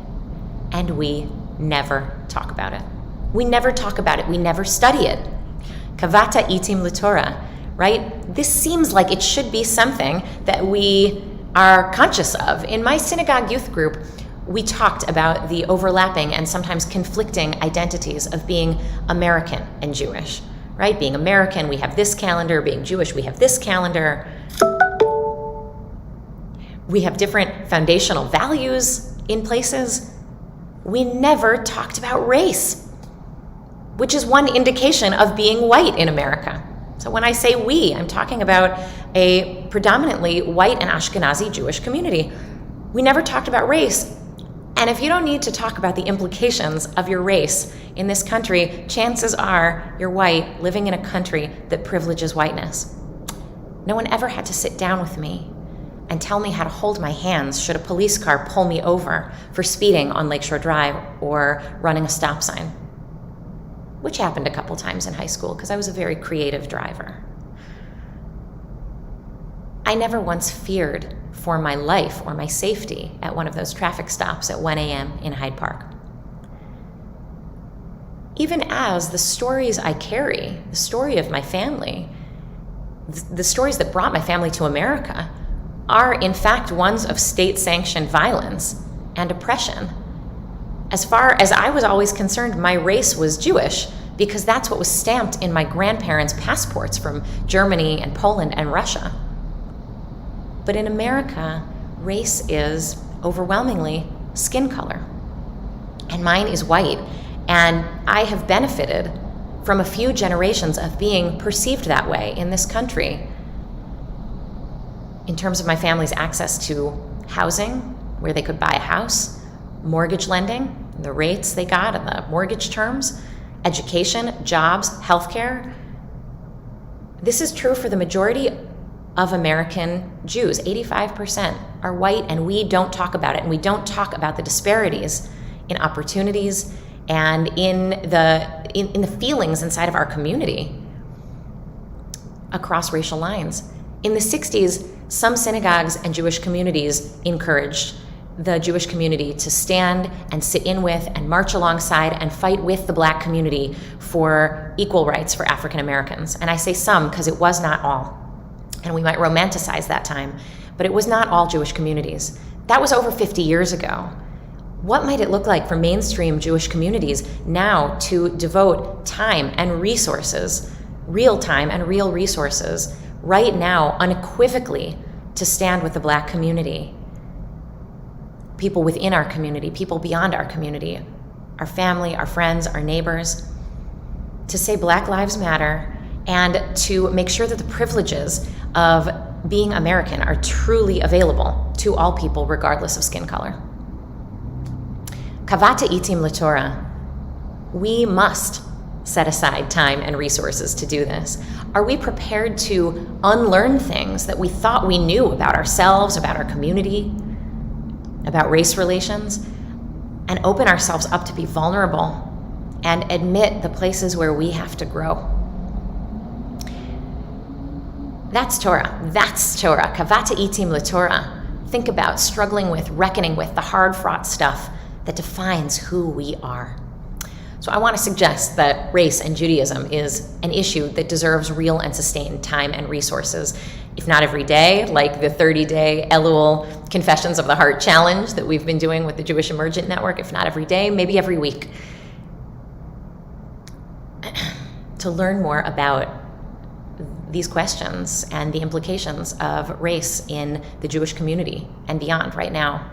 And we never talk about it. We never talk about it. We never study it. Kavata itim l'Torah, right? This seems like it should be something that we are conscious of. In my synagogue youth group, we talked about the overlapping and sometimes conflicting identities of being American and Jewish, right? Being American, we have this calendar. Being Jewish, we have this calendar. We have different foundational values in places. We never talked about race, which is one indication of being white in America. So when I say we, I'm talking about a predominantly white and Ashkenazi Jewish community. We never talked about race. And if you don't need to talk about the implications of your race in this country, chances are you're white living in a country that privileges whiteness. No one ever had to sit down with me and tell me how to hold my hands should a police car pull me over for speeding on Lakeshore Drive or running a stop sign, which happened a couple times in high school because I was a very creative driver. I never once feared for my life or my safety at one of those traffic stops at 1 a.m. in Hyde Park. Even as the stories I carry, the story of my family, the stories that brought my family to America, are in fact ones of state-sanctioned violence and oppression. As far as I was always concerned, my race was Jewish because that's what was stamped in my grandparents' passports from Germany and Poland and Russia. But in America, race is overwhelmingly skin color. And mine is white. And I have benefited from a few generations of being perceived that way in this country in terms of my family's access to housing, where they could buy a house, mortgage lending, the rates they got and the mortgage terms, education, jobs, healthcare. This is true for the majority of American Jews. 85% are white, and we don't talk about it, and we don't talk about the disparities in opportunities and in the feelings inside of our community across racial lines. In the 60s, some synagogues and Jewish communities encouraged the Jewish community to stand and sit in with and march alongside and fight with the Black community for equal rights for African Americans. And I say some because it was not all. And we might romanticize that time, but it was not all Jewish communities. That was over 50 years ago. What might it look like for mainstream Jewish communities now to devote time and resources, real time and real resources, right now, unequivocally, to stand with the Black community? People within our community, people beyond our community, our family, our friends, our neighbors, to say Black Lives Matter and to make sure that the privileges of being American are truly available to all people, regardless of skin color. Kavata itim l'Torah. We must set aside time and resources to do this. Are we prepared to unlearn things that we thought we knew about ourselves, about our community, about race relations, and open ourselves up to be vulnerable and admit the places where we have to grow? That's Torah. That's Torah. Kavata itim l'Torah. Think about struggling with, reckoning with the hard-fought stuff that defines who we are. So I want to suggest that race and Judaism is an issue that deserves real and sustained time and resources, if not every day, like the 30-day Elul Confessions of the Heart Challenge that we've been doing with the Jewish Emergent Network, if not every day, maybe every week, to learn more about these questions and the implications of race in the Jewish community and beyond right now.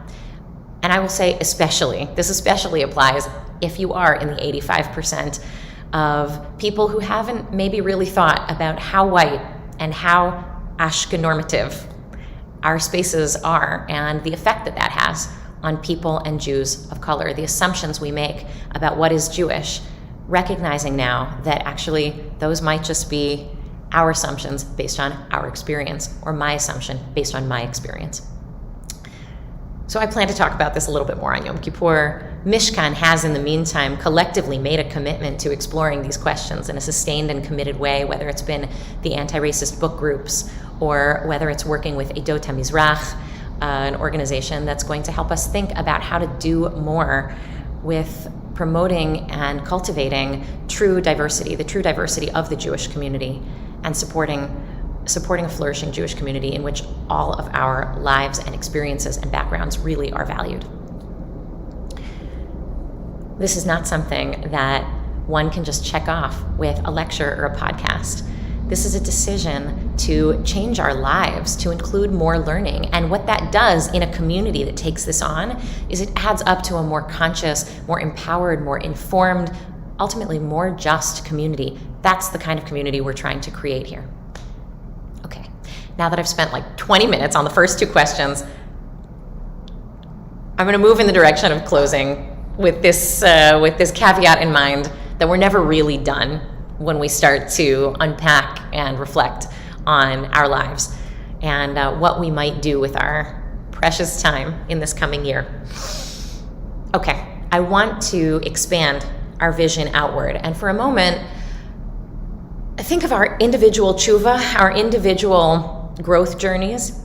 And I will say this especially applies if you are in the 85% of people who haven't maybe really thought about how white and how Ashkenormative our spaces are and the effect that that has on people and Jews of color, the assumptions we make about what is Jewish, recognizing now that actually those might just be our assumptions based on our experience, or my assumption based on my experience. So I plan to talk about this a little bit more on Yom Kippur. Mishkan has, in the meantime, collectively made a commitment to exploring these questions in a sustained and committed way, whether it's been the anti-racist book groups or whether it's working with Edot HaMizrach, an organization that's going to help us think about how to do more with promoting and cultivating true diversity, the true diversity of the Jewish community, and supporting a flourishing Jewish community in which all of our lives and experiences and backgrounds really are valued. This is not something that one can just check off with a lecture or a podcast. This is a decision to change our lives, to include more learning. And what that does in a community that takes this on is it adds up to a more conscious, more empowered, more informed, ultimately more just community. That's the kind of community we're trying to create here. Okay, now that I've spent like 20 minutes on the first two questions, I'm going to move in the direction of closing with this caveat in mind that we're never really done when we start to unpack and reflect on our lives and what we might do with our precious time in this coming year. Okay, I want to expand our vision outward, and for a moment, think of our individual tshuva, our individual growth journeys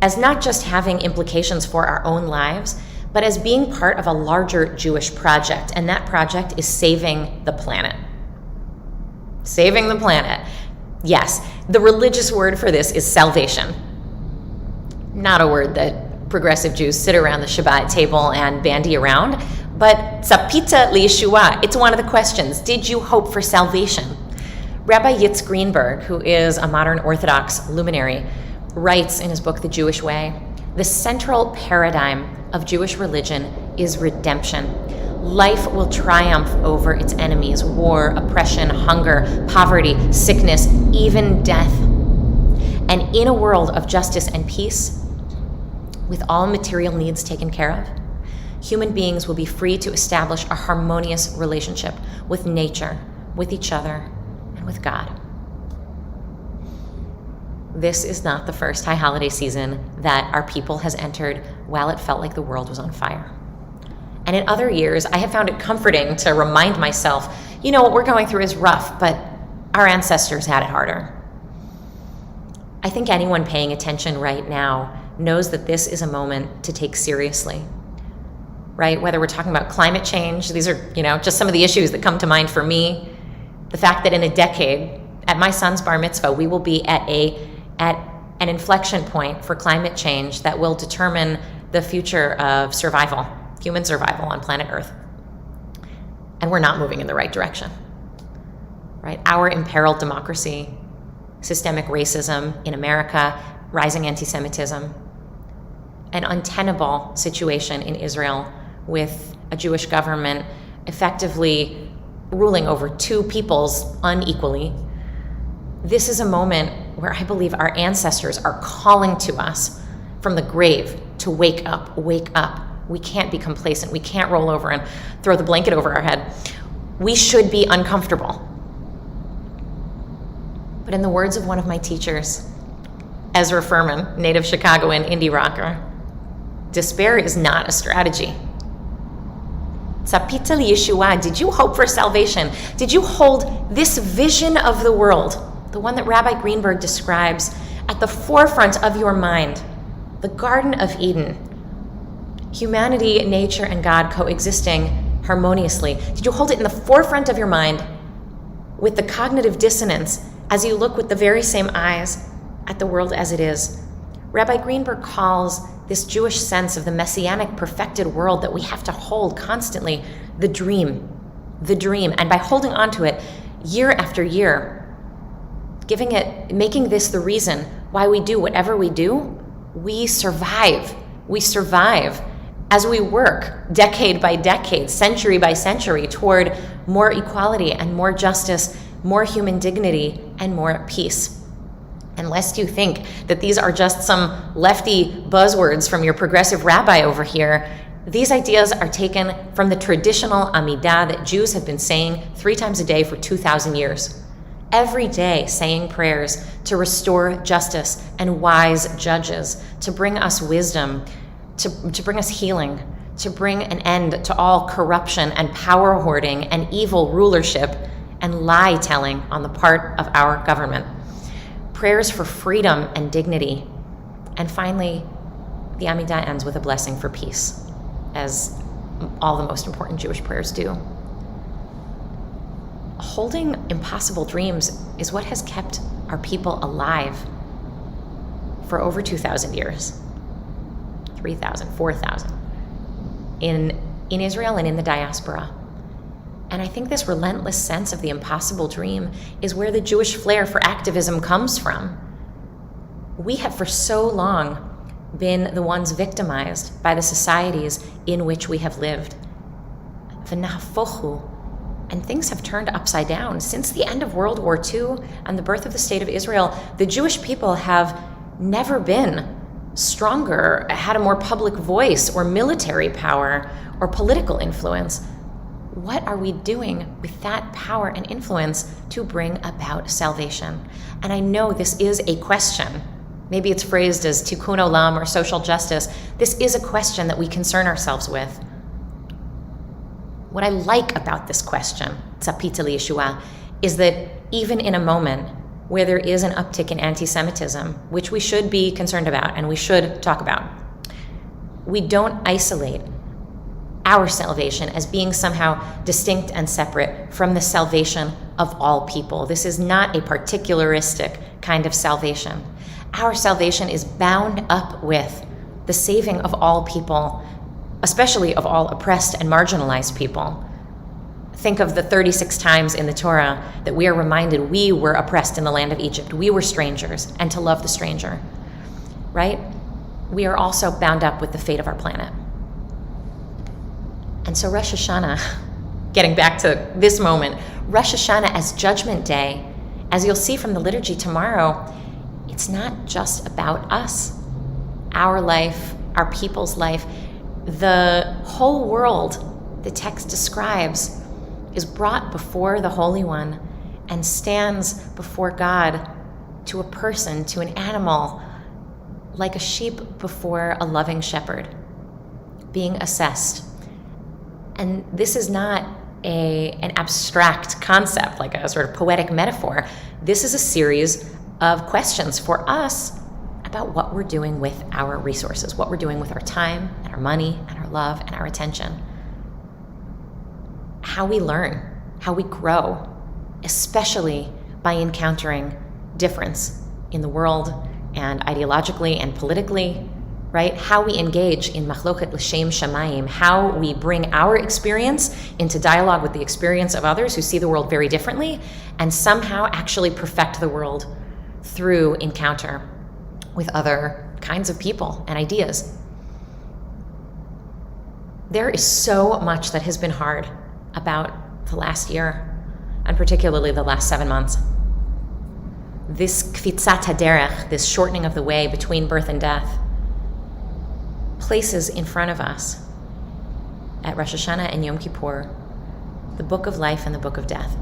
as not just having implications for our own lives, but as being part of a larger Jewish project. And that project is saving the planet. Saving the planet. Yes, the religious word for this is salvation. Not a word that progressive Jews sit around the Shabbat table and bandy around, but tzapita liyeshua. It's one of the questions. Did you hope for salvation? Rabbi Yitz Greenberg, who is a modern Orthodox luminary, writes in his book, The Jewish Way, the central paradigm of Jewish religion is redemption. Life will triumph over its enemies: war, oppression, hunger, poverty, sickness, even death. And in a world of justice and peace, with all material needs taken care of, human beings will be free to establish a harmonious relationship with nature, with each other, and with God. This is not the first high holiday season that our people has entered while it felt like the world was on fire. And in other years, I have found it comforting to remind myself, what we're going through is rough, but our ancestors had it harder. I think anyone paying attention right now knows that this is a moment to take seriously, right? Whether we're talking about climate change, these are, just some of the issues that come to mind for me. The fact that in a decade, at my son's bar mitzvah, we will be at an inflection point for climate change that will determine the future of survival, human survival on planet Earth. And we're not moving in the right direction, right? Our imperiled democracy, systemic racism in America, rising anti-Semitism, an untenable situation in Israel with a Jewish government effectively ruling over two peoples unequally. This is a moment where I believe our ancestors are calling to us from the grave to wake up, wake up. We can't be complacent. We can't roll over and throw the blanket over our head. We should be uncomfortable. But in the words of one of my teachers, Ezra Furman, native Chicagoan indie rocker, despair is not a strategy. Tzapita liyeshua, did you hope for salvation? Did you hold this vision of the world, the one that Rabbi Greenberg describes, at the forefront of your mind? The Garden of Eden. Humanity, nature, and God coexisting harmoniously. Did you hold it in the forefront of your mind with the cognitive dissonance as you look with the very same eyes at the world as it is? Rabbi Greenberg calls this Jewish sense of the messianic perfected world that we have to hold constantly the dream. And by holding on to it year after year, making this the reason why we do whatever we do, we survive. We survive as we work decade by decade, century by century toward more equality and more justice, more human dignity, and more peace. And lest you think that these are just some lefty buzzwords from your progressive rabbi over here, these ideas are taken from the traditional Amidah that Jews have been saying 3 times a day for 2,000 years. Every day saying prayers to restore justice and wise judges, to bring us wisdom, to bring us healing, to bring an end to all corruption and power hoarding and evil rulership and lie telling on the part of our government. Prayers for freedom and dignity. And finally, the Amidah ends with a blessing for peace, as all the most important Jewish prayers do. Holding impossible dreams is what has kept our people alive for over 2,000 years, 3,000, 4,000, in Israel and in the diaspora. And I think this relentless sense of the impossible dream is where the Jewish flair for activism comes from. We have for so long been the ones victimized by the societies in which we have lived. V'nahafochu, and things have turned upside down. Since the end of World War II and the birth of the State of Israel, the Jewish people have never been stronger, had a more public voice or military power or political influence. What are we doing with that power and influence to bring about salvation? And I know this is a question. Maybe it's phrased as tikkun olam or social justice. This is a question that we concern ourselves with. What I like about this question, tzapita liyeshua, is that even in a moment where there is an uptick in anti-Semitism, which we should be concerned about and we should talk about, we don't isolate our salvation as being somehow distinct and separate from the salvation of all people. This is not a particularistic kind of salvation. Our salvation is bound up with the saving of all people, especially of all oppressed and marginalized people. Think of the 36 times in the Torah that we are reminded we were oppressed in the land of Egypt. We were strangers, and to love the stranger, right? We are also bound up with the fate of our planet. And so Rosh Hashanah, getting back to this moment, Rosh Hashanah as Judgment Day, as you'll see from the liturgy tomorrow, it's not just about us, our life, our people's life. The whole world, the text describes, is brought before the Holy One and stands before God to a person, to an animal, like a sheep before a loving shepherd, being assessed. And this is not an abstract concept, like a sort of poetic metaphor. This is a series of questions for us about what we're doing with our resources, what we're doing with our time and our money and our love and our attention. How we learn, how we grow, especially by encountering difference in the world and ideologically and politically, right? How we engage in machloket l'shem shamayim, how we bring our experience into dialogue with the experience of others who see the world very differently, and somehow actually perfect the world through encounter with other kinds of people and ideas. There is so much that has been hard about the last year, and particularly the last 7 months. This kfitzat haderech, this shortening of the way between birth and death, places in front of us at Rosh Hashanah and Yom Kippur the book of life and the book of death.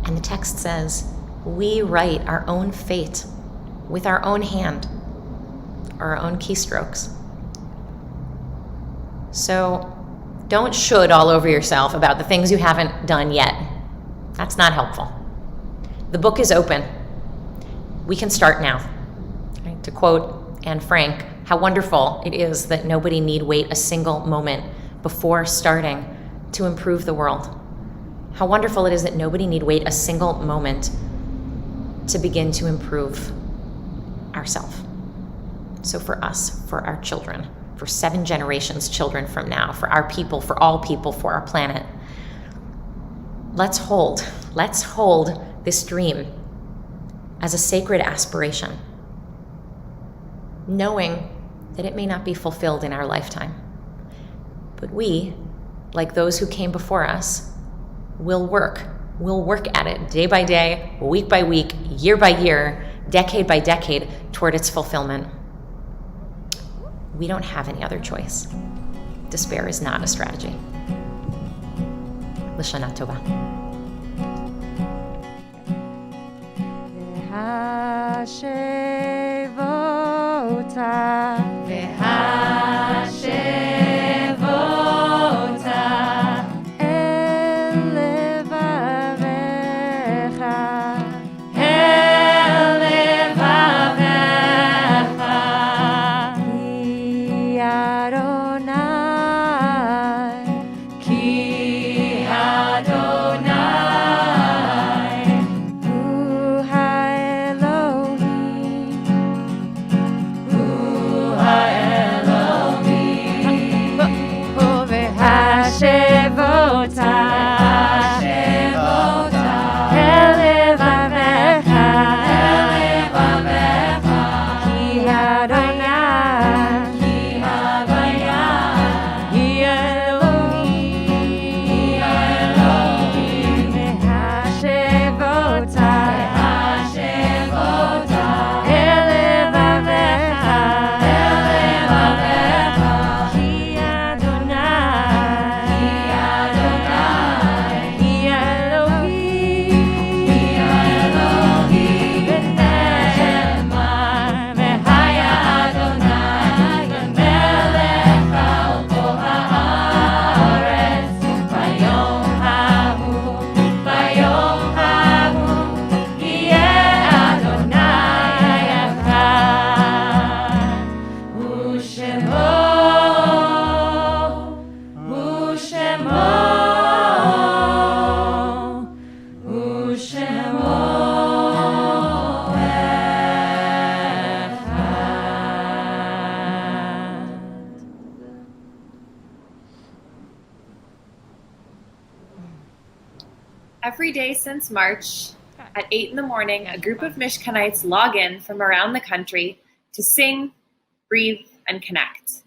And the text says, we write our own fate with our own hand, our own keystrokes. So don't should all over yourself about the things you haven't done yet. That's not helpful. The book is open. We can start now. Right? To quote Anne Frank, how wonderful it is that nobody need wait a single moment before starting to improve the world. How wonderful it is that nobody need wait a single moment to begin to improve ourselves. So for us, for our children, for 7 generations children from now, for our people, for all people, for our planet, let's hold this dream as a sacred aspiration, knowing that it may not be fulfilled in our lifetime. But we, like those who came before us, will work at it day by day, week by week, year by year, decade by decade toward its fulfillment. We don't have any other choice. Despair is not a strategy. L'shana tova. Ooh, every day since March, at 8 in the morning, a group of Mishkanites log in from around the country to sing, breathe, and connect.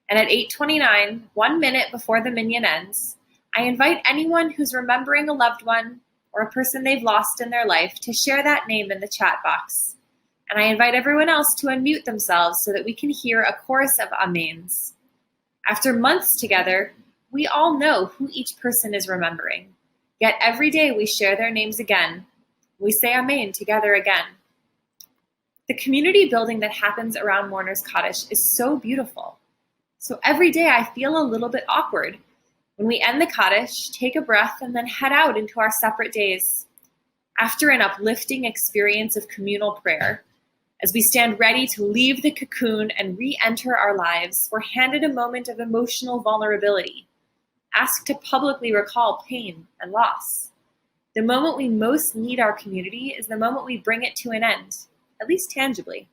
And at 8:29, 1 minute before the minyan ends, I invite anyone who's remembering a loved one or a person they've lost in their life to share that name in the chat box. And I invite everyone else to unmute themselves so that we can hear a chorus of amens. After months together, we all know who each person is remembering. Yet every day we share their names again. We say amen together again. The community building that happens around Mourners Kaddish is so beautiful. So every day I feel a little bit awkward. When we end the Kaddish, take a breath, and then head out into our separate days. After an uplifting experience of communal prayer, as we stand ready to leave the cocoon and re-enter our lives, we're handed a moment of emotional vulnerability, asked to publicly recall pain and loss. The moment we most need our community is the moment we bring it to an end, at least tangibly.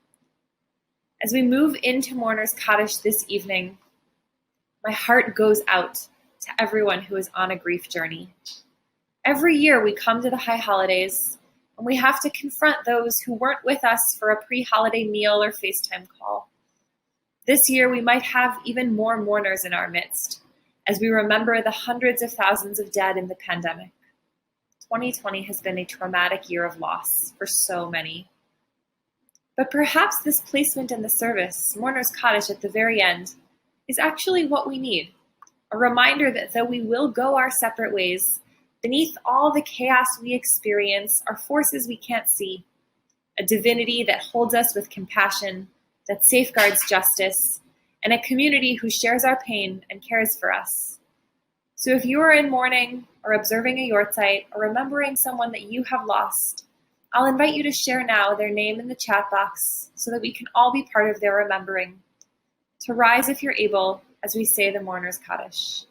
As we move into Mourners Kaddish this evening, my heart goes out to everyone who is on a grief journey. Every year we come to the high holidays and we have to confront those who weren't with us for a pre-holiday meal or FaceTime call. This year we might have even more mourners in our midst as we remember the hundreds of thousands of dead in the pandemic. 2020 has been a traumatic year of loss for so many. But perhaps this placement in the service, Mourners Kaddish at the very end, is actually what we need. A reminder that though we will go our separate ways, beneath all the chaos we experience are forces we can't see, a divinity that holds us with compassion, that safeguards justice, and a community who shares our pain and cares for us. So if you are in mourning or observing a yortzeit or remembering someone that you have lost, I'll invite you to share now their name in the chat box so that we can all be part of their remembering. To rise if you're able as we say the Mourners Kaddish.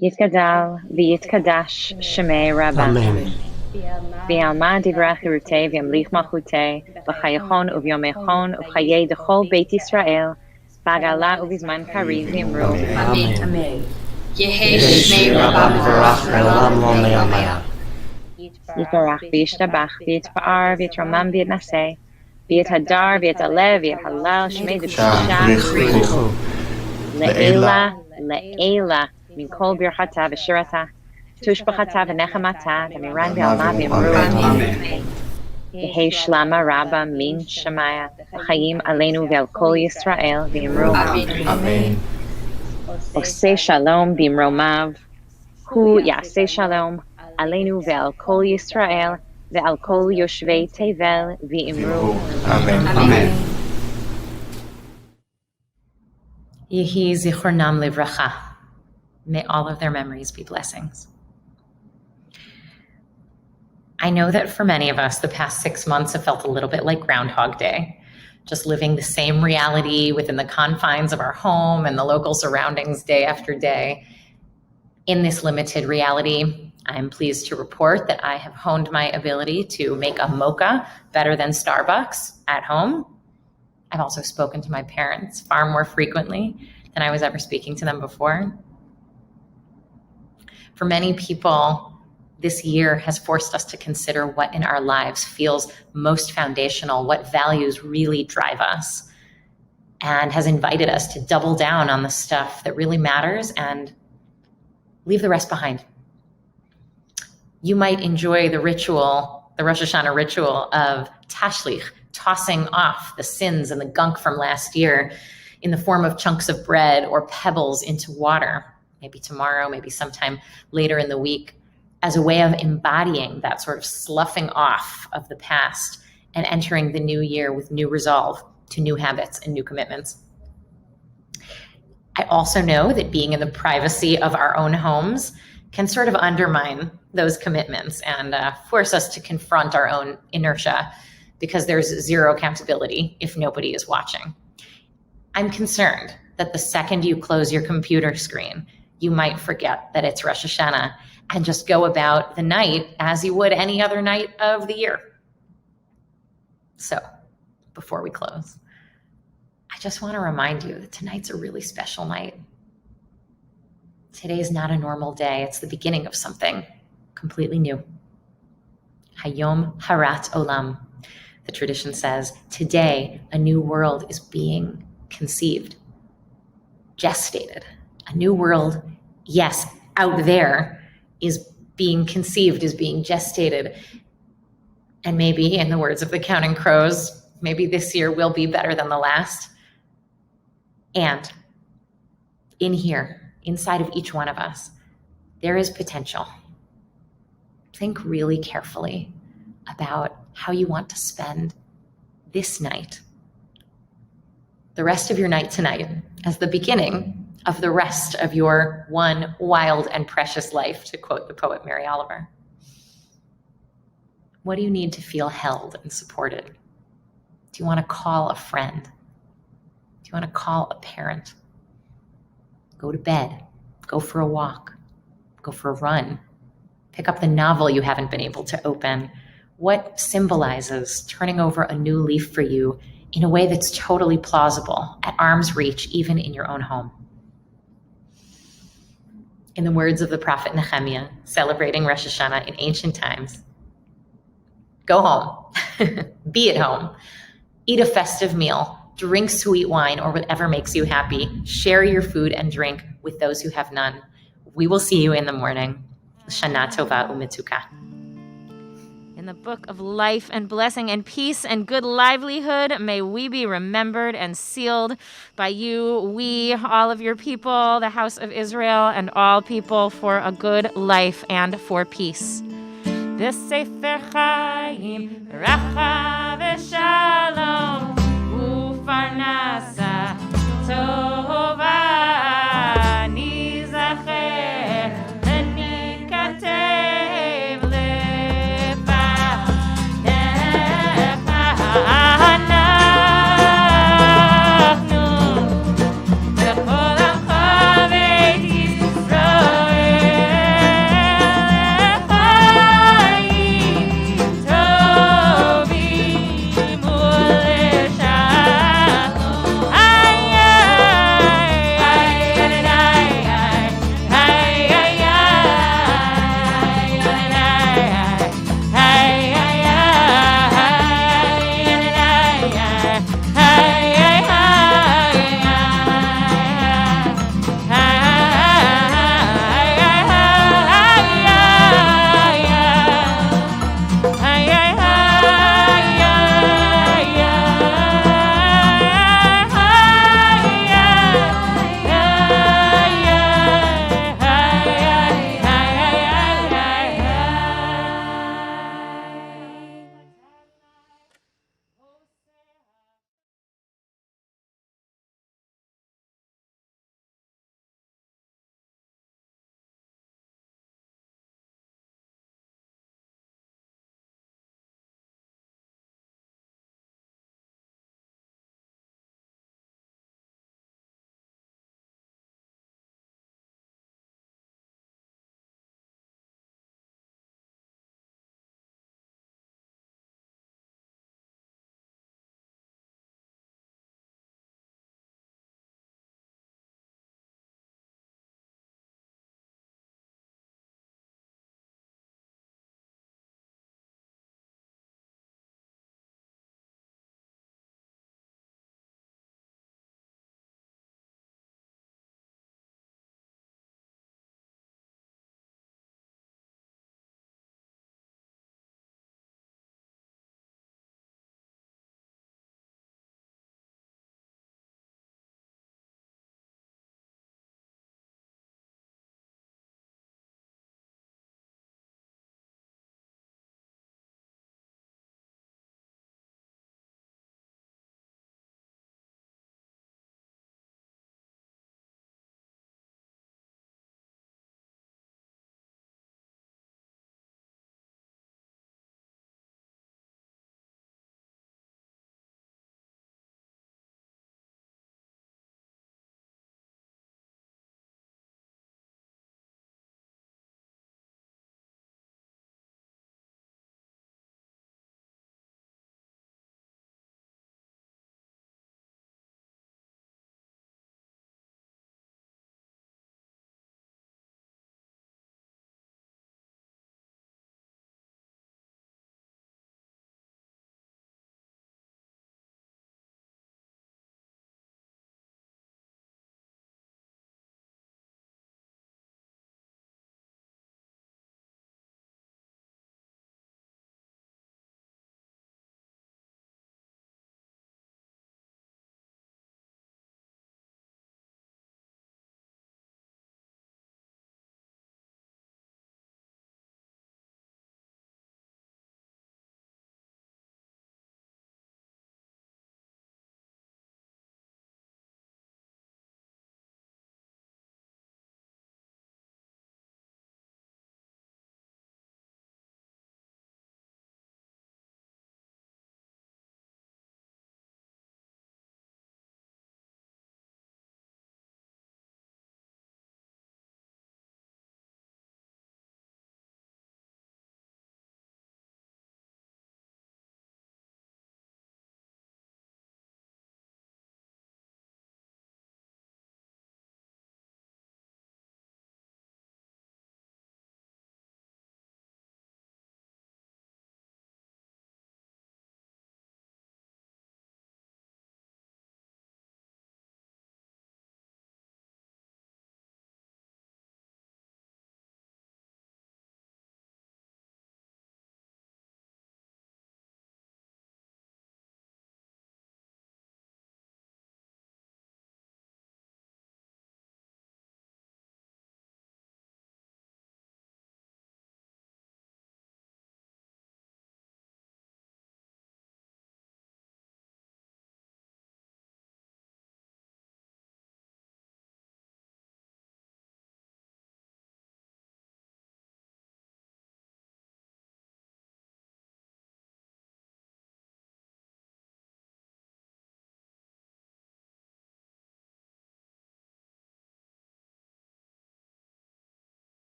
Yitkadal v'yitkadash shemei Rabba. Amen. V'yalma divrei chirutei v'yamlich malchutei v'chayachon uvyomechon uv'chayei dechol Beit Yisrael v'agala uvizman kariv v'yimru. Amen. Amen. Yehi Shmei Rabba Mevarach Elam Lo Me'amaya. Yitbarach v'yishtabach v'yitpa'ar v'yitromam v'yitnaseh v'yithadar v'yitalev v'yithalal shmei Shachrichu. Le'ela Le'ela min kol birchata v'shirata tushbachata v'nechamata v'miran v'alma v'yimru. Amen. Yehi shlama rabba min shemaya v'chayim aleinu v'al kol Yisrael v'yimru. Amen. Oseh shalom b'imromav hu yaseh shalom aleinu v'al kol Yisrael v'al kol yoshvei tevel v'yimru. Amen. Amen. Yehi zichronam livracha. May all of their memories be blessings. I know that for many of us, the past 6 months have felt a little bit like Groundhog Day, just living the same reality within the confines of our home and the local surroundings day after day. In this limited reality, I'm pleased to report that I have honed my ability to make a mocha better than Starbucks at home. I've also spoken to my parents far more frequently than I was ever speaking to them before. For many people, this year has forced us to consider what in our lives feels most foundational, what values really drive us, and has invited us to double down on the stuff that really matters and leave the rest behind. You might enjoy the ritual, the Rosh Hashanah ritual of tashlich, tossing off the sins and the gunk from last year in the form of chunks of bread or pebbles into water, maybe tomorrow, maybe sometime later in the week, as a way of embodying that sort of sloughing off of the past and entering the new year with new resolve to new habits and new commitments. I also know that being in the privacy of our own homes can sort of undermine those commitments and force us to confront our own inertia because there's zero accountability if nobody is watching. I'm concerned that the second you close your computer screen, you might forget that it's Rosh Hashanah and just go about the night as you would any other night of the year. So, before we close, I just want to remind you that tonight's a really special night. Today is not a normal day. It's the beginning of something completely new. Hayom Harat Olam. The tradition says, today a new world is being conceived, gestated. A new world, yes, out there is being conceived, is being gestated. And maybe, in the words of the Counting Crows, maybe this year will be better than the last. And in here, inside of each one of us, there is potential. Think really carefully about how you want to spend this night, the rest of your night tonight, as the beginning of the rest of your one wild and precious life, to quote the poet Mary Oliver. What do you need to feel held and supported? Do you want to call a friend? Do you want to call a parent? Go to bed, go for a walk, go for a run, pick up the novel you haven't been able to open. What symbolizes turning over a new leaf for you in a way that's totally plausible, at arm's reach, even in your own home? In the words of the prophet Nehemiah, celebrating Rosh Hashanah in ancient times, go home, be at home, eat a festive meal, drink sweet wine or whatever makes you happy, share your food and drink with those who have none. We will see you in the morning. Shana Tova U'Metuka. In the book of life and blessing and peace and good livelihood, may we be remembered and sealed by you, we, all of your people, the house of Israel, and all people for a good life and for peace. This Sefer Chaim, Racha v'Shalom, Ufarnas